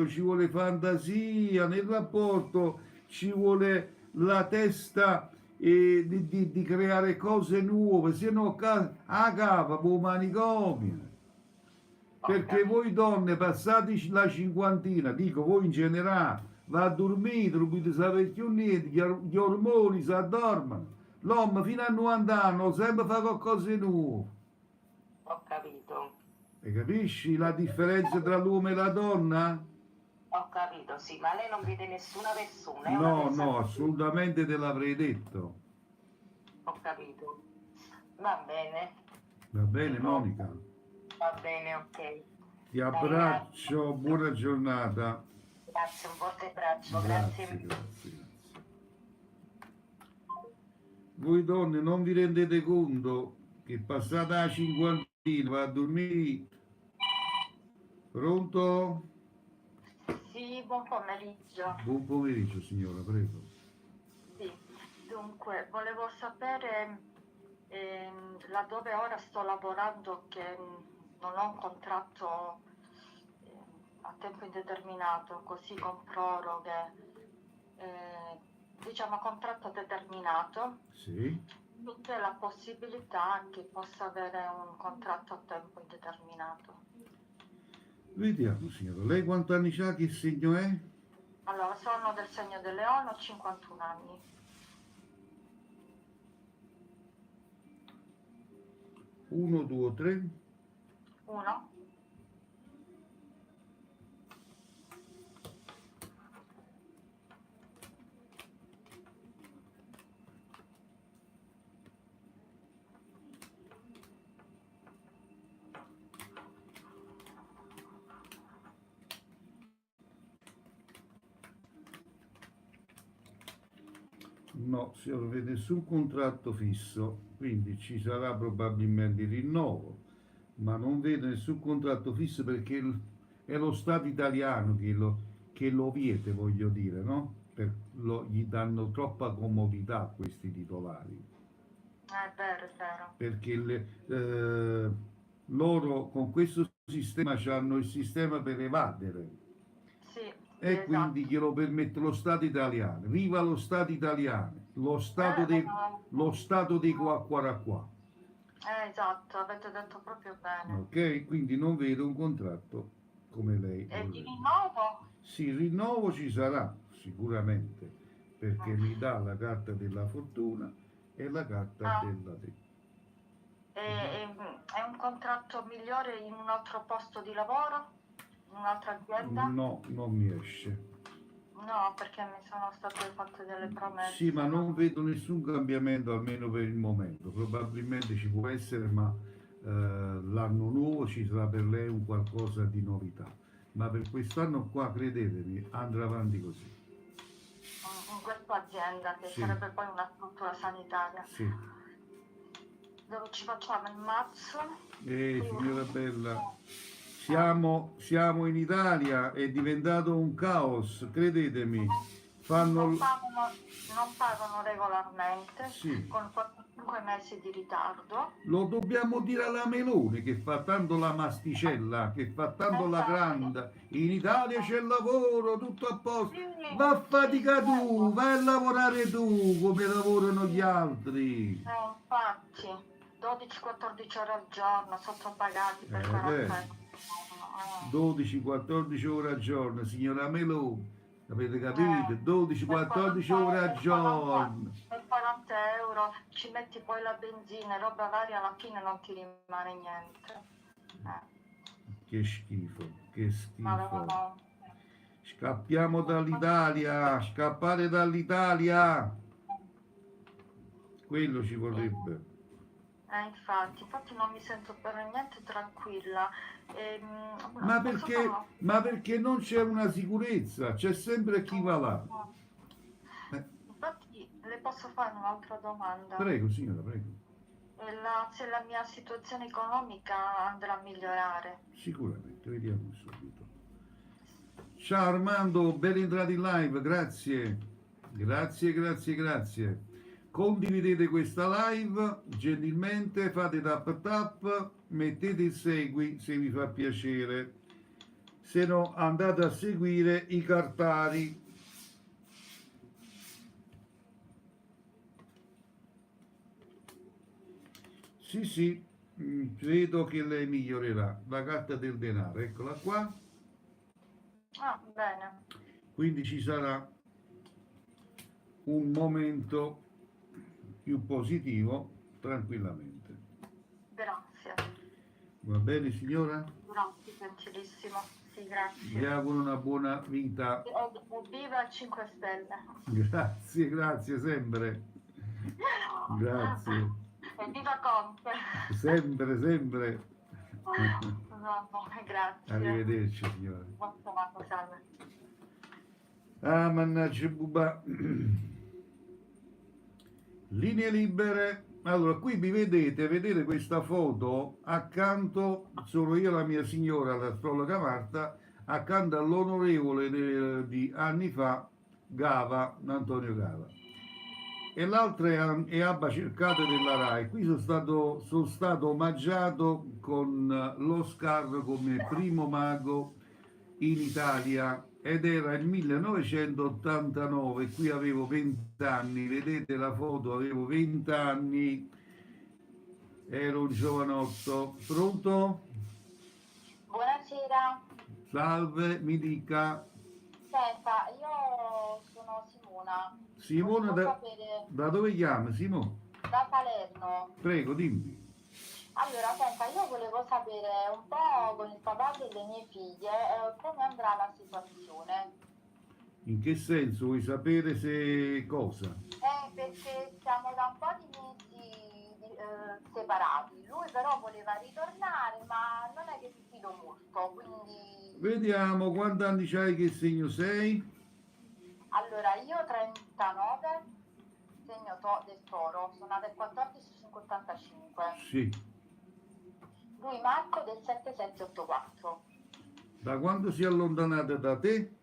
ci vuole fantasia, nel rapporto ci vuole la testa di creare cose nuove, se no a capo può manicomio. Perché voi donne passati la cinquantina, dico voi in generale, va a dormire, non potete sapere più niente, gli ormoni si addormano. L'uomo fino a 90 anni sempre fa qualcosa di nuovo. Ho capito. E capisci la differenza tra l'uomo e la donna? Ho capito, sì, ma lei non vede nessuna persona, è una No, persona... no, assolutamente te l'avrei detto. Ho capito. Va bene, Va bene, Monica? va bene, ok. Ti abbraccio, buona giornata. Grazie, un forte abbraccio, Grazie, grazie. grazie. Voi donne non vi rendete conto che passata la cinquantina va a dormire? Pronto? Sì, buon pomeriggio. Buon pomeriggio signora, prego. Sì, dunque, volevo sapere, laddove ora sto lavorando, che non ho un contratto a tempo indeterminato, così con proroghe, diciamo contratto determinato, Sì? c'è la possibilità che possa avere un contratto a tempo indeterminato. Vediamo signora, lei quanti anni ha, che segno è? Allora, sono del segno del Leone, ho 51 anni. 1, 2, 3. 1? No, si non vede nessun contratto fisso, quindi ci sarà probabilmente il rinnovo, ma non vedo nessun contratto fisso perché è lo Stato italiano che lo vieta, voglio dire, no? Gli danno troppa comodità a questi titolari, È vero, è vero. perché loro con questo sistema hanno il sistema per evadere. Sì, E esatto. quindi glielo permette lo Stato italiano. Viva lo Stato italiano, lo Stato dei qua qua qua. Esatto, avete detto proprio bene. Ok? Quindi non vedo un contratto come lei. E di vorrebbe. rinnovo? Sì, il rinnovo ci sarà sicuramente, perché mi dà la carta della fortuna e la carta della te. È un contratto migliore in un altro posto di lavoro? In un'altra azienda? No, non mi esce. No, perché mi sono state fatte delle promesse. Sì, ma non vedo nessun cambiamento, almeno per il momento. Probabilmente ci può essere, ma l'anno nuovo ci sarà per lei un qualcosa di novità. Ma per quest'anno qua, credetemi, andrà avanti così. In questa azienda, che Sì. sarebbe poi una struttura sanitaria. Sì. Dove ci facciamo il mazzo? Signora bella, siamo in Italia, è diventato un caos, credetemi. Non Fanno... pagano regolarmente, Sì. con 5 mesi di ritardo. Lo dobbiamo dire alla Meloni che fa tanto la masticella, che fa tanto la grande. In Italia c'è lavoro, tutto a posto. Va a fatica tu, vai a lavorare tu come lavorano gli altri. Infatti, 12-14 ore al giorno, sottopagati per 40 euro. 12-14 ore al giorno, signora Meloni. Avete capito? 12-14 ore al giorno. Per 40 euro ci metti poi la benzina e roba varia, alla fine non ti rimane niente. Che schifo, che Ma schifo. no. Scappiamo dall'Italia, scappare dall'Italia. Quello ci vorrebbe. Infatti non mi sento per niente tranquilla. Ma perché non c'è una sicurezza? C'è sempre chi va là. Infatti le posso fare un'altra domanda? Prego, signora, prego. Se la mia situazione economica andrà a migliorare. Sicuramente, vediamo subito. Ciao Armando, ben entrato in live, grazie. Grazie. Condividete questa live, gentilmente fate tap, mettete il segui se vi fa piacere, se no andate a seguire i cartari. Sì, credo che lei migliorerà. La carta del denaro, eccola qua. Ah, bene. Quindi ci sarà un momento più positivo tranquillamente. Grazie. Va bene signora? Grazie, gentilissimo. Sì, grazie. Vi auguro una buona vita. Viva 5 Stelle. Grazie sempre. Grazie. E viva Conte. Sempre. No, grazie. Arrivederci signora. Molto amato, salve. Ah, mannaggia buba. Linee libere. Allora, qui mi vedete questa foto accanto, sono io e la mia signora, l'astrologa Marta, accanto all'onorevole di anni fa, Antonio Gava. E l'altra è Abba Cercato della Rai. Qui sono stato omaggiato con l'Oscar come primo mago in Italia ed era il 1989, qui avevo 20 anni, vedete la foto, avevo 20 anni, ero un giovanotto. Pronto? Buonasera, Salve, mi dica. senta, io sono Simona. Simona, Volevo sapere da dove chiama Simona? da Salerno. Prego, dimmi. Allora, senta, io volevo sapere un po' con il papà delle mie figlie come andrà la situazione. In che senso? Vuoi sapere se cosa? Perché siamo da un po' di mesi separati. Lui però voleva ritornare, ma non è che mi fido molto, quindi... Vediamo, quanti anni c'hai, che segno sei? Allora, io 39, segno del toro, sono nata il 14/85. Sì. Lui Marco del 7784. Da quando si è allontanata da te?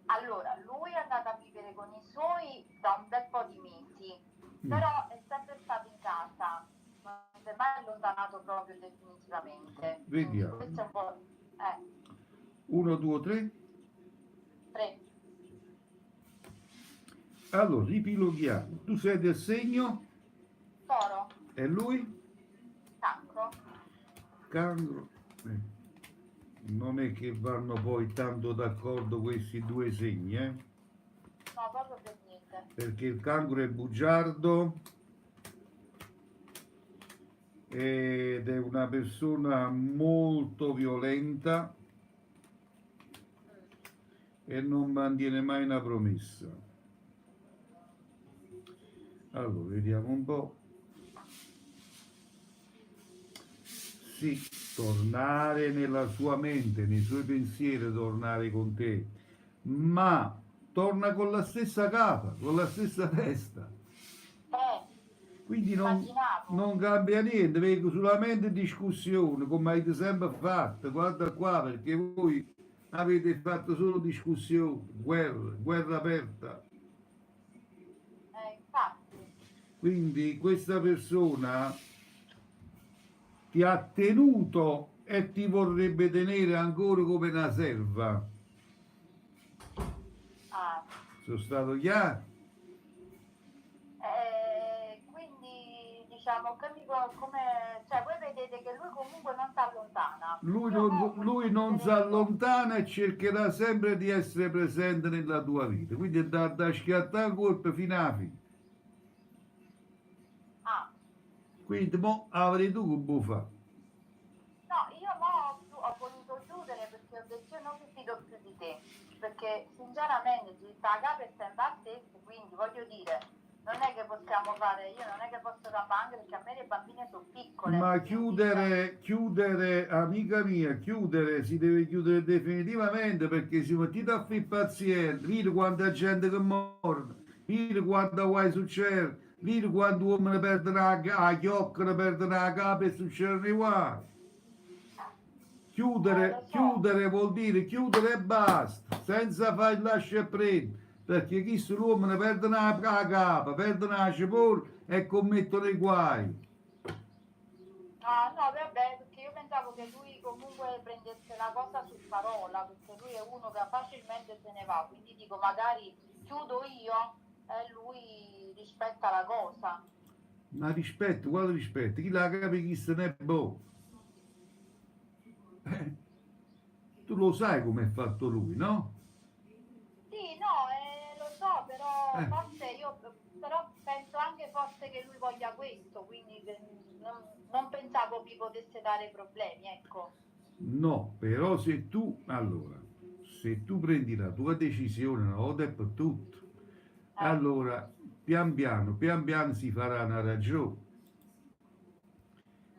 Allora, lui è andato a vivere con i suoi da un bel po' di mesi, però è sempre stato in casa, non si è mai allontanato proprio definitivamente. Vediamo. Questo è un po'... 1, 2, 3. 3. Allora, ripiloghiamo. Tu sei del segno? Toro, E lui? Cancro. Cancro. Non è che vanno poi tanto d'accordo questi due segni, No, proprio per niente. perché il cancro è bugiardo ed è una persona molto violenta e non mantiene mai una promessa. Allora, vediamo un po'. Sì, tornare nella sua mente, nei suoi pensieri, tornare con te, ma torna con la stessa capa, con la stessa testa. Quindi Immaginavo. non cambia niente, vedo solamente discussione, come avete sempre fatto, guarda qua, perché voi avete fatto solo discussione, guerra aperta. Infatti. Quindi questa persona ti ha tenuto e ti vorrebbe tenere ancora come una serva. Ah. Sono stato chiaro? Quindi diciamo che cioè voi vedete che lui comunque non si allontana. Lui non si allontana e cercherà sempre di essere presente nella tua vita, quindi da schiattare il colpo fino alla fine. Ah, Quindi mo avrei tu che puoi fare. no, io mo ho voluto chiudere perché ho detto io non mi fido più di te, perché sinceramente la capa è sempre a te, quindi voglio dire, non è che possiamo fare, io non è che posso campare anche perché a me le bambine sono piccole. Ma quindi, chiudere, amica mia, si deve chiudere definitivamente perché si mettete a fare paziente, vedi quanta gente che muore, vedi quanta guai succede, vedi quando uomini perdono la chiocca, perdono la capa e succede guai. Chiudere vuol dire chiudere e basta, senza fare il lascia e prendi, perché chi l'uomo perdono la capa, perdono la cipolla e commettono i guai. ah no, vabbè, perché io pensavo che lui comunque prendesse la cosa su parola, perché lui è uno che facilmente se ne va, quindi dico magari chiudo io e lui rispetta la cosa. Ma rispetto, quale rispetto? Chi la capi chi se ne è boh? Tu lo sai come è fatto lui, no? Sì, no, lo so, però Eh. forse io però penso anche forse che lui voglia questo, quindi non pensavo vi potesse dare problemi, ecco. No, però se tu prendi la tua decisione una volta e per tutto, allora pian piano si farà una ragione.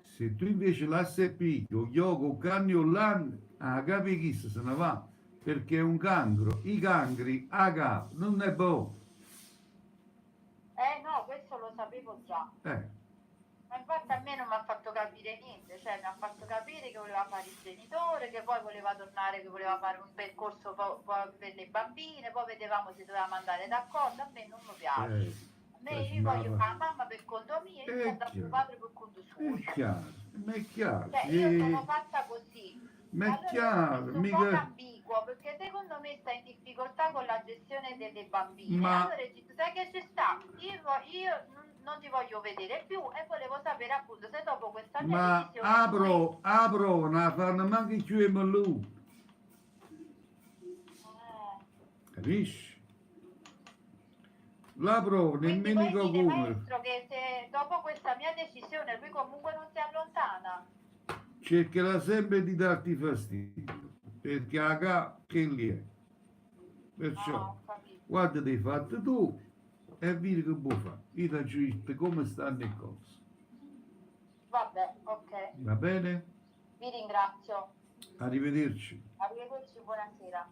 Se tu invece lasci picchio, io con canni o l'anno, capi chi se ne va, perché è un cancro, i cancri a capo, non è buono. No, questo lo sapevo già. Ma infatti a me non mi ha fatto capire niente, cioè mi ha fatto capire che voleva fare il genitore, che poi voleva tornare, che voleva fare un percorso per le bambine, poi vedevamo se dovevamo andare d'accordo, a me non mi piace. A me io voglio fare la mamma per conto mio e io andare suo padre per conto suo. È chiaro, Cioè io sono fatta così. ma è Allora chiaro, è un po' ambiguo perché secondo me sta in difficoltà con la gestione delle bambine. Ma- Allora dico, sai che ci sta? Io non ti voglio vedere più e volevo sapere appunto se dopo questa mia ma decisione apro, non fanno manco più e lui, capisci? L'apro quindi nemmeno poi dite come. maestro che se dopo questa mia decisione lui comunque non si allontana. Cercherà sempre di darti fastidio, perché a che lì è. Perciò, Ho capito. guarda dei fatti tu e vedi che puoi fare. Io ti aggiusto come stanno le cose. Vabbè, ok. Va bene? Vi ringrazio. Arrivederci. Arrivederci, buonasera.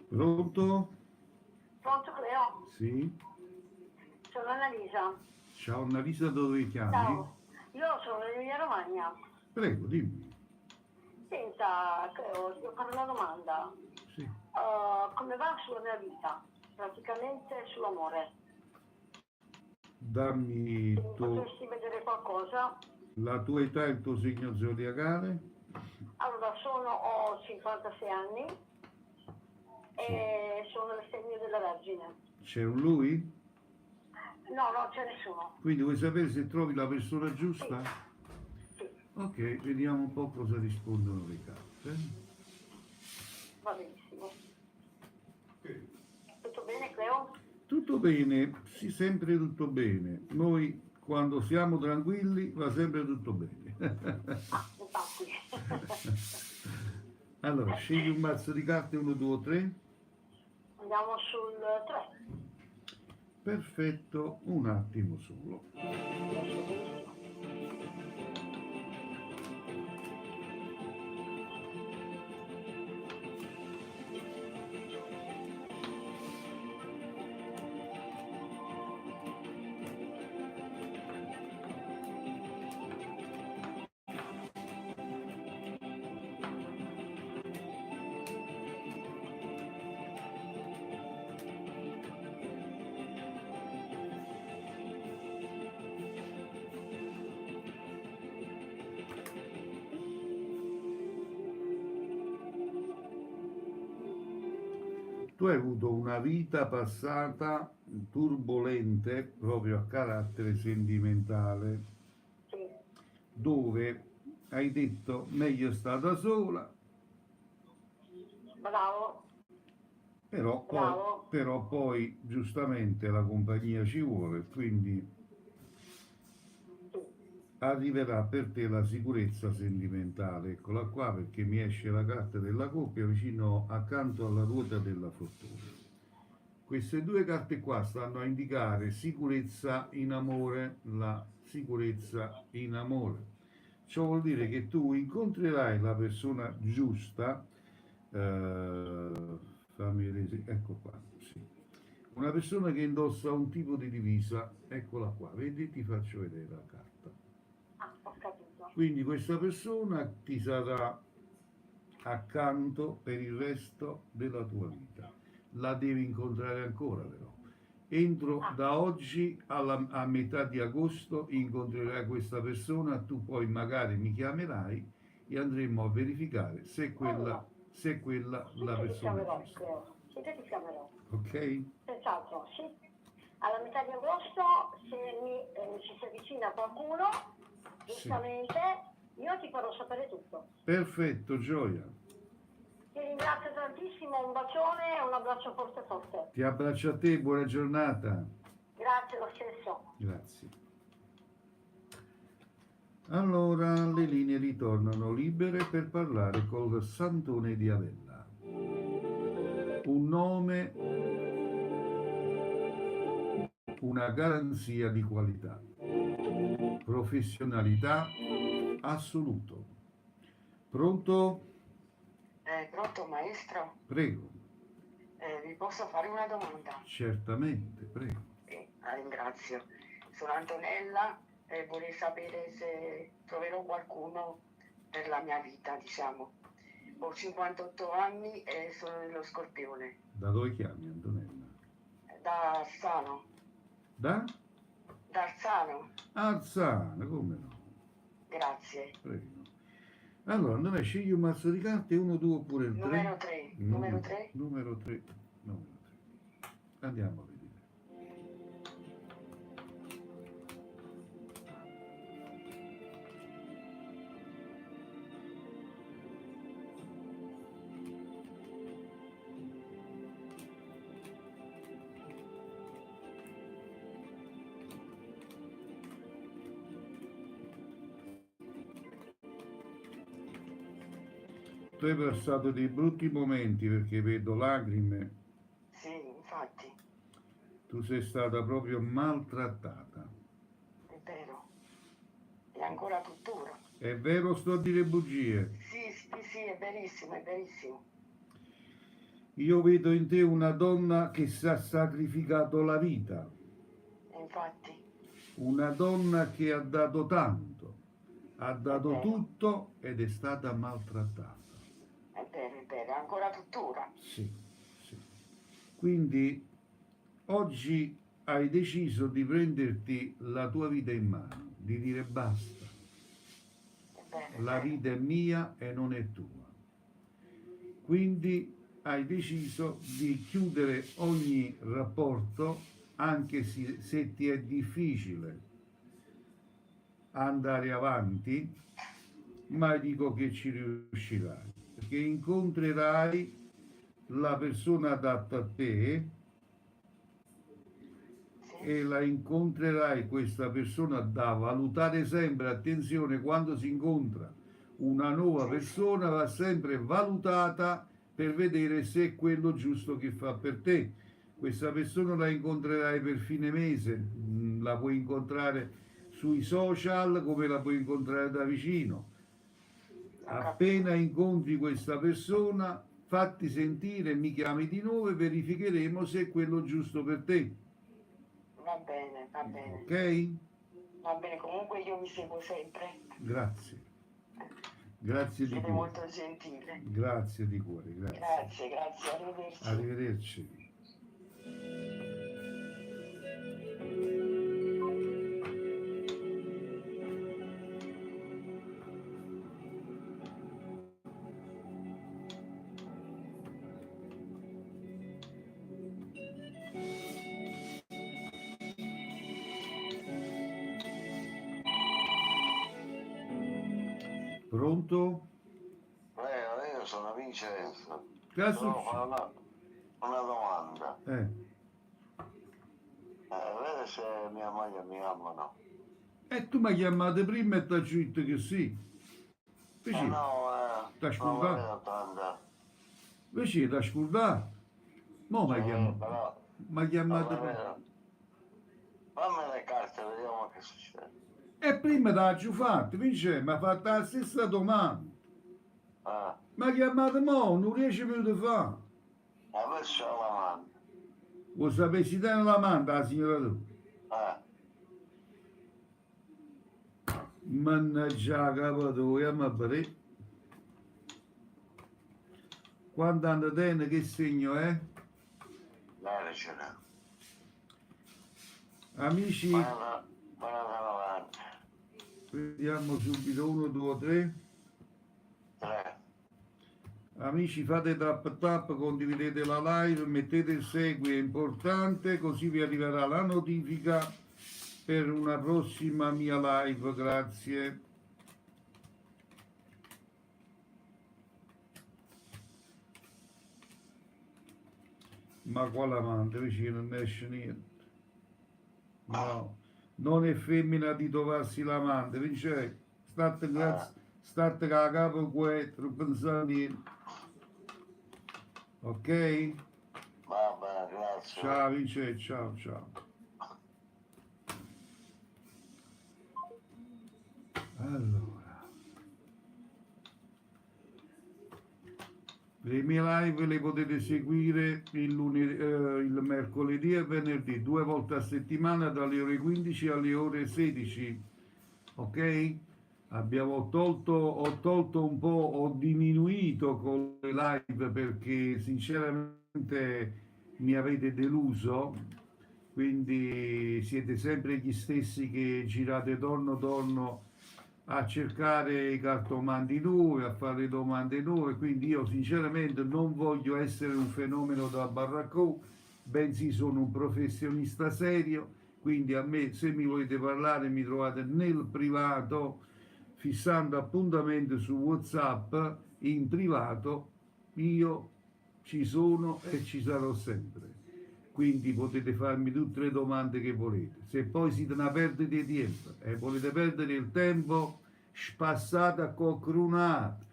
Pronto? Pronto Cleo? Sì? Sono Annalisa. Ciao Annalisa, dove chiami? Ciao. Io sono in Emilia Romagna. Prego, dimmi. Senta, Cleo, ti ho fare una domanda. Sì. Come va sulla mia vita? Praticamente sull'amore. Dammi Potresti vedere qualcosa? la tua età e il tuo segno zodiacale? Allora, ho 56 anni e sono il segno della Vergine. C'è un lui? No, non c'è nessuno. Quindi vuoi sapere se trovi la persona giusta? Sì, Ok, vediamo un po' cosa rispondono le carte. va benissimo. Tutto bene, Cleo? Tutto bene, sì, sempre tutto bene. Noi quando siamo tranquilli va sempre tutto bene. Infatti. Allora, scegli un mazzo di carte 1, 2 o 3. Andiamo sul 3. Perfetto, un attimo solo. Tu hai avuto una vita passata turbolente proprio a carattere sentimentale, Sì, dove hai detto meglio sta da sola, bravo, però bravo. poi giustamente la compagnia ci vuole, quindi Sì. arriverà per te la sicurezza sentimentale. Eccola qua perché mi esce la carta della coppia vicino accanto alla ruota della fortuna. Queste due carte qua stanno a indicare sicurezza in amore, la sicurezza in amore. Ciò vuol dire che tu incontrerai la persona giusta, fammi vedere, ecco qua, sì. Una persona che indossa un tipo di divisa, eccola qua, vedi, ti faccio vedere la carta. Ah, ho capito. Quindi questa persona ti sarà accanto per il resto della tua vita. La devi incontrare ancora però. Da oggi a metà di agosto incontrerai questa persona, tu poi magari mi chiamerai e andremo a verificare se è quella la Sì, ti persona chiamerò, giusta. Cleo. Sì, ti chiamerò. Ok? Senz'altro, sì. Alla metà di agosto, se ci si avvicina qualcuno, Sì. giustamente, io ti farò sapere tutto. Perfetto, Gioia. Ti ringrazio tantissimo, un bacione e un abbraccio forte forte. Ti abbraccio a te, buona giornata. Grazie lo stesso. Grazie. Allora le linee ritornano libere per parlare col Santone di Avella. Un nome, una garanzia di qualità, professionalità assoluto. Pronto? Pronto maestro? Prego. Vi posso fare una domanda? Certamente, prego. Ringrazio. Sono Antonella e vorrei sapere se troverò qualcuno per la mia vita, diciamo. Ho 58 anni e sono nello Scorpione, Da dove chiami, Antonella? da Arsano. Da? Da Arsano, Arzana, come no? grazie. Prego. Allora, Antonella, scegli un mazzo di carte, 1, 2 oppure il 3. Numero 3, numero 3. Numero 3. Andiamo a vedere. Tu hai passato dei brutti momenti perché vedo lacrime. Sì, infatti, Tu sei stata proprio maltrattata. è vero. E ancora tuttora. È vero o sto a dire bugie? Sì, è verissimo, è verissimo. Io vedo in te una donna che si è sacrificato la vita, Infatti, una donna che ha dato tanto, ha dato vero. tutto ed è stata maltrattata. è vero, ancora tuttora. Sì, sì. Quindi oggi hai deciso di prenderti la tua vita in mano, di dire basta. È bene, la bene. vita è mia e non è tua. Quindi hai deciso di chiudere ogni rapporto, anche se ti è difficile andare avanti, ma dico che ci riuscirai, perché incontrerai la persona adatta a te e la incontrerai questa persona da valutare sempre. Attenzione, quando si incontra una nuova persona va sempre valutata per vedere se è quello giusto che fa per te. Questa persona la incontrerai per fine mese, la puoi incontrare sui social come la puoi incontrare da vicino. Appena incontri questa persona, fatti sentire, mi chiami di nuovo e verificheremo se è quello giusto per te. Va bene, va bene. Ok? Va bene, comunque io vi seguo sempre. Grazie. Grazie di Siete cuore. molto gentile. Grazie di cuore, grazie. Grazie, grazie, arrivederci. Arrivederci. Pronto? Io sono Vincenzo. Cazzo. Devo fare una domanda. Vedi se mia moglie mi ama o no. E tu mi hai chiamato prima e ti ho detto che sì. Invece, No, t'ha non la scordato? vedo tanta. Invece ti ha scordato? Mo mi hai chiamato. Però Mi hai non chiamato la prima. vedo. Fammi le carte, vediamo che succede. E prima ti ho fatto, Vince, mi ha fatto la stessa domanda. Mi ha chiamato mo, non 10 minuti fa. Adesso la mando. Vuoi sapere se te la manda la signora tu? Mannaggia capo tu, ma bere. Quando andate che segno è? Bene, ce n'è. Amici, Guarda avanti. vediamo subito 1, 2, 3. 3. Amici, fate tap tap, condividete la live, mettete il segui, è importante, così vi arriverà la notifica per una prossima mia live. Grazie. Ma quale amante, vicino non esce niente. No, non è femmina di trovarsi l'amante, Vince, state grazie, state con la capo quattro, non pensare niente. Ok? Va bene, grazie. Ciao Vince, ciao ciao. Allora, le mie live le potete seguire il mercoledì e venerdì, 2 volte a settimana dalle ore 15 alle ore 16. Ok? Ho tolto un po', ho diminuito con le live perché sinceramente mi avete deluso, quindi siete sempre gli stessi che girate torno a cercare i cartomanti nuovi, a fare domande nuove, quindi io sinceramente non voglio essere un fenomeno da baraccò, bensì sono un professionista serio, quindi a me se mi volete parlare mi trovate nel privato, fissando appuntamento su WhatsApp in privato, io ci sono e ci sarò sempre. Quindi potete farmi tutte le domande che volete. Se poi siete una perdita di tempo e volete perdere il tempo, spassate a qualcun altro,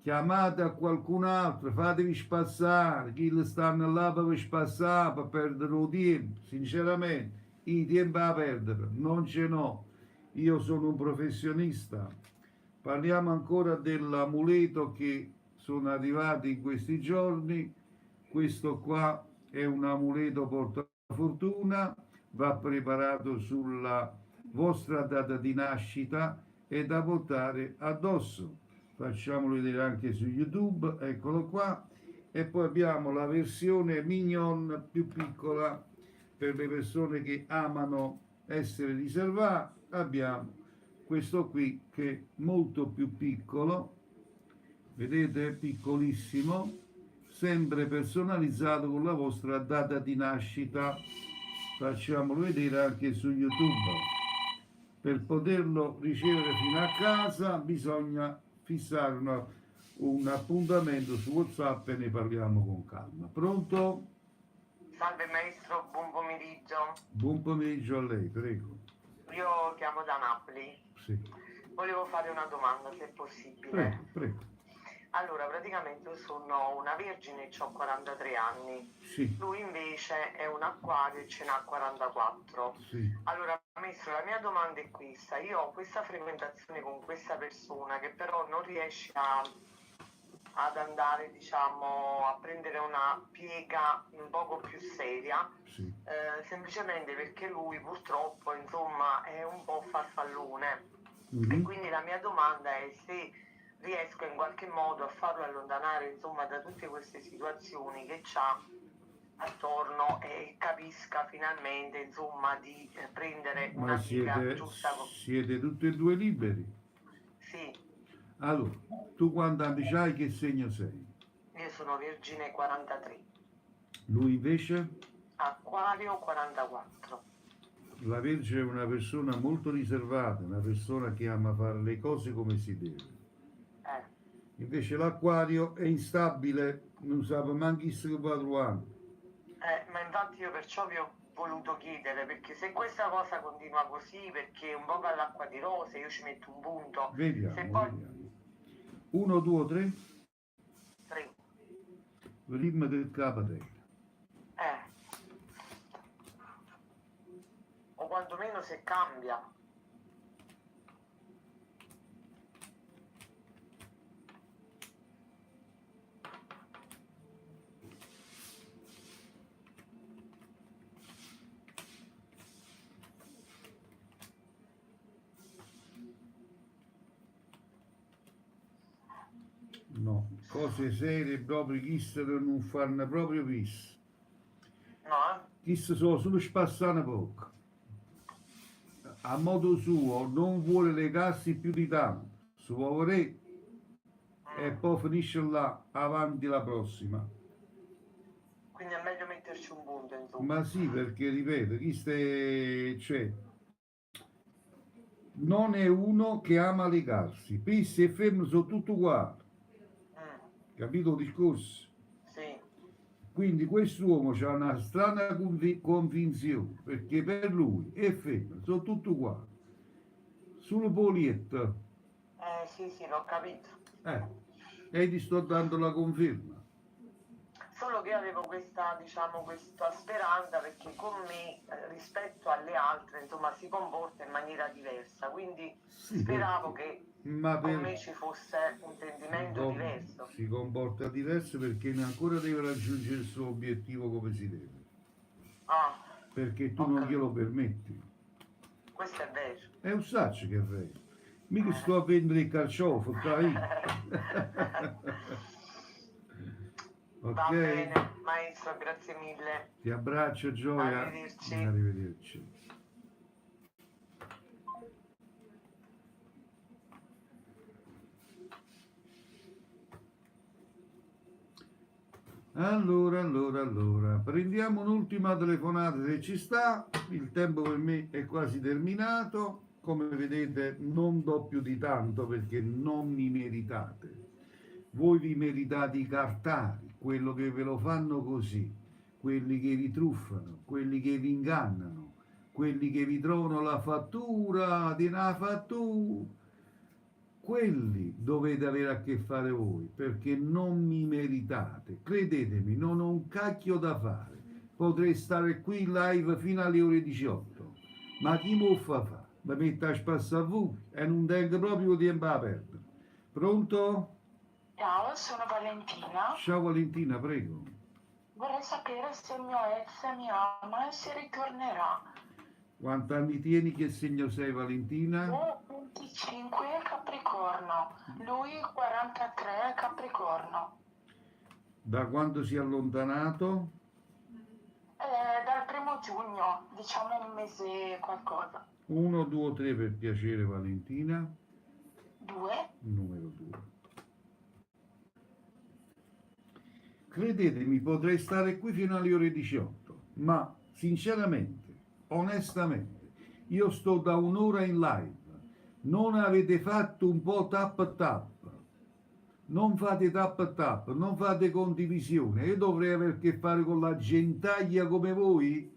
chiamate a qualcun altro, fatevi spassare, chi le stanno là per spassare, per perdere il tempo. Sinceramente, il tempo a perdere non ce n'ho. Io sono un professionista. Parliamo ancora dell'amuleto che sono arrivati in questi giorni. Questo qua è un amuleto portafortuna, va preparato sulla vostra data di nascita e da portare addosso. Facciamolo vedere anche su YouTube, eccolo qua. E poi abbiamo la versione mignon più piccola per le persone che amano essere riservate. Abbiamo questo qui che è molto più piccolo, vedete, piccolissimo, sempre personalizzato con la vostra data di nascita. Facciamolo vedere anche su YouTube. Per poterlo ricevere fino a casa bisogna fissare un appuntamento su WhatsApp e ne parliamo con calma. Pronto? Salve maestro, buon pomeriggio. Buon pomeriggio a lei, prego. Io chiamo da Napoli. Sì. Volevo fare una domanda, se è possibile. Prego, prego. Allora, praticamente io sono una vergine e ho 43 anni. Sì, Lui invece è un acquario e ce n'ha 44. sì. Allora, maestro, la mia domanda è questa. Io ho questa frequentazione con questa persona che però non riesce ad andare, diciamo, a prendere una piega un poco più seria, Sì. semplicemente perché lui purtroppo, insomma, è un po' farfallone. E Mhm. quindi la mia domanda è se riesco in qualche modo a farlo allontanare, insomma, da tutte queste situazioni che c'ha attorno e capisca finalmente, insomma, di prendere Ma una piega siete, giusta. siete tutti e due liberi? Sì, Allora, tu quanti anni c'hai, che segno sei? io sono Vergine 43, Lui invece? Acquario 44. La Vergine è una persona molto riservata, una persona che ama fare le cose come si deve. Invece l'Acquario è instabile, non sa manco chi si può trovare. Ma infatti io perciò vi ho voluto chiedere, perché se questa cosa continua così, perché un po' all'acqua di rose, io ci metto un punto, se Vediamo, poi vediamo. 1, 2, 3, 3, ritmo del capatello. o quantomeno se cambia. No, cose serie proprio, chi se non fanno proprio pis. No, Chi se sono solo spassare poco. A modo suo non vuole legarsi più di tanto. Se vuole e poi finisce là, avanti la prossima. Quindi è meglio metterci un punto, insomma. Ma sì, perché ripeto, cioè, non è uno che ama legarsi. Pissi e femmine sono tutto uguali. Capito il discorso? Sì, Quindi quest'uomo ha una strana convinzione, perché per lui e femmina sono tutto uguali. Sul polietto, sì, l'ho capito. e ti sto dando la conferma. Solo che io avevo questa, diciamo, questa speranza perché con me, rispetto alle altre, insomma, si comporta in maniera diversa. Quindi Sì, speravo perché- che ma con per- me ci fosse un sentimento diverso. si comporta diverso perché ancora deve raggiungere il suo obiettivo come si deve, Ah, perché tu Ho non capito. glielo permetti. questo è vero. È un sacco che fai. Mica sto a vendere il carciofo, dai. Va Ok? bene, maestro, grazie mille. Ti abbraccio, Gioia. Arrivederci. Arrivederci. Allora, prendiamo un'ultima telefonata se ci sta, il tempo per me è quasi terminato, come vedete non do più di tanto perché non mi meritate, voi vi meritate i cartari, quello che ve lo fanno così, quelli che vi truffano, quelli che vi ingannano, quelli che vi trovano la fattura, di una fattura. Quelli dovete avere a che fare voi, perché non mi meritate. Credetemi, non ho un cacchio da fare. Potrei stare qui live fino alle ore 18. Ma chi mi fa fare? Mi metto a spassare voi e non tengo proprio tempo a perdere. Pronto? Ciao, sono Valentina. Ciao Valentina, prego. Vorrei sapere se il mio ex mi ama e se ritornerà. Quanti anni tieni? Che segno sei, Valentina? Io 25 Capricorno, lui 43 Capricorno. Da quando si è allontanato? È Dal 1° giugno, diciamo un mese qualcosa. 1, 2, 3 per piacere Valentina. 2. Numero 2. Credetemi, potrei stare qui fino alle ore 18, ma sinceramente, onestamente, io sto da un'ora in live. Non avete fatto un po' tap tap. Non fate tap tap, non fate condivisione. Io dovrei avere a che fare con la gentaglia come voi?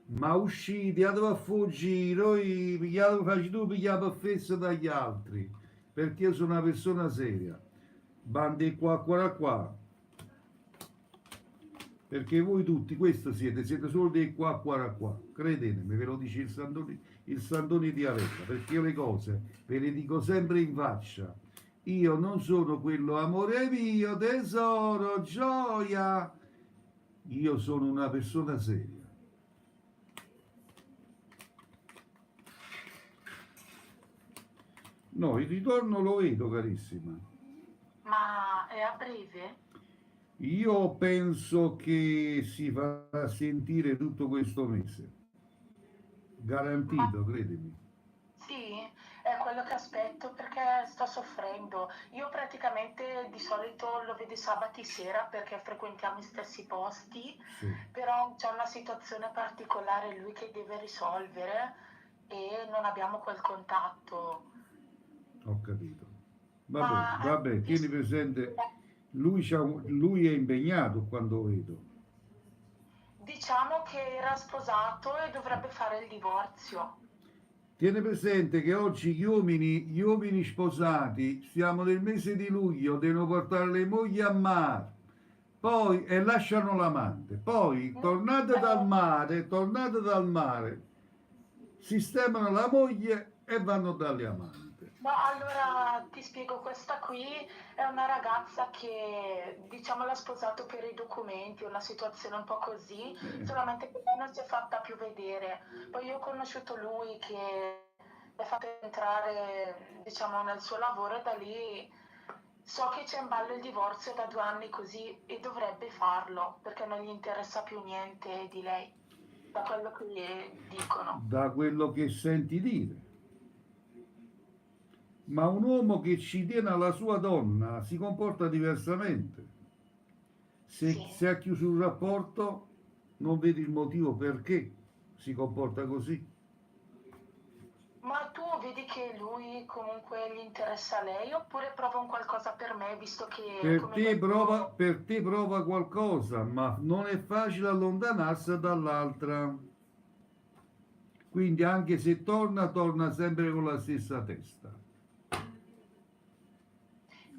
Ma uscite, andate a fuggire, pigliate, facci tu pigliare per fessa dagli altri, perché io sono una persona seria. Bande qua, perché voi tutti questo siete solo dei qua. Credetemi, ve lo dice il Sandoni di Avella, perché io le cose ve le dico sempre in faccia. Io non sono quello amore mio, tesoro, gioia. Io sono una persona seria. No, il ritorno lo vedo, carissima. Ma è a breve? Io penso che si farà sentire tutto questo mese. Garantito, credimi. Sì, è quello che aspetto perché sto soffrendo. Io praticamente di solito lo vedo i sabati sera perché frequentiamo gli stessi posti, Sì. però c'è una situazione particolare lui che deve risolvere e non abbiamo quel contatto. Ho capito. Ma Vabbè, tieni presente, lui è impegnato quando vedo. diciamo che era sposato e dovrebbe fare il divorzio. Tieni presente che oggi gli uomini sposati, siamo nel mese di luglio, devono portare le mogli a mare, poi e lasciano l'amante, poi tornate dal mare, sistemano la moglie e vanno dalle amanti. Ma allora ti spiego, questa qui è una ragazza che diciamo l'ha sposato per i documenti, una situazione un po' così, solamente che non si è fatta più vedere. Poi io ho conosciuto lui che l'ha fatto entrare diciamo nel suo lavoro e da lì so che c'è in ballo il divorzio da 2 anni così e dovrebbe farlo perché non gli interessa più niente di lei, da quello che gli dicono. Da quello che senti dire. Ma un uomo che ci tiene alla sua donna si comporta diversamente. Se ha chiuso un rapporto, non vedi il motivo perché si comporta così. Ma tu vedi che lui comunque gli interessa a lei oppure prova un qualcosa per me, visto che... Per te prova qualcosa, ma non è facile allontanarsi dall'altra. Quindi anche se torna sempre con la stessa testa.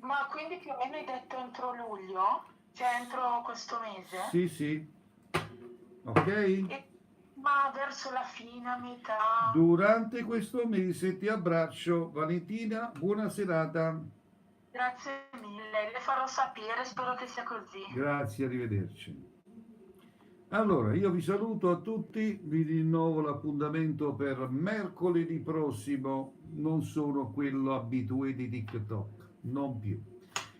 Ma quindi più o meno hai detto entro luglio? Cioè entro questo mese? Sì. Ok? Ma verso la fine, a metà? Durante questo mese ti abbraccio. Valentina, buona serata. Grazie mille, le farò sapere, spero che sia così. Grazie, arrivederci. Allora, io vi saluto a tutti, vi rinnovo l'appuntamento per mercoledì prossimo, non sono quello abitué di TikTok, non più.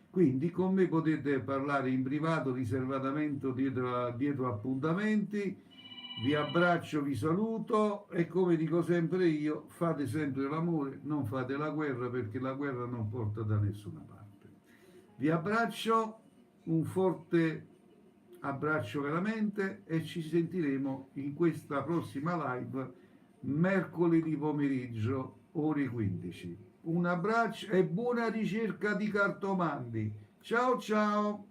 Quindi con me potete parlare in privato, riservatamente dietro appuntamenti, vi abbraccio, vi saluto e come dico sempre io, fate sempre l'amore, non fate la guerra perché la guerra non porta da nessuna parte. Vi abbraccio, un forte abbraccio veramente e ci sentiremo in questa prossima live mercoledì pomeriggio ore 15. Un abbraccio e buona ricerca di cartomanti. Ciao ciao!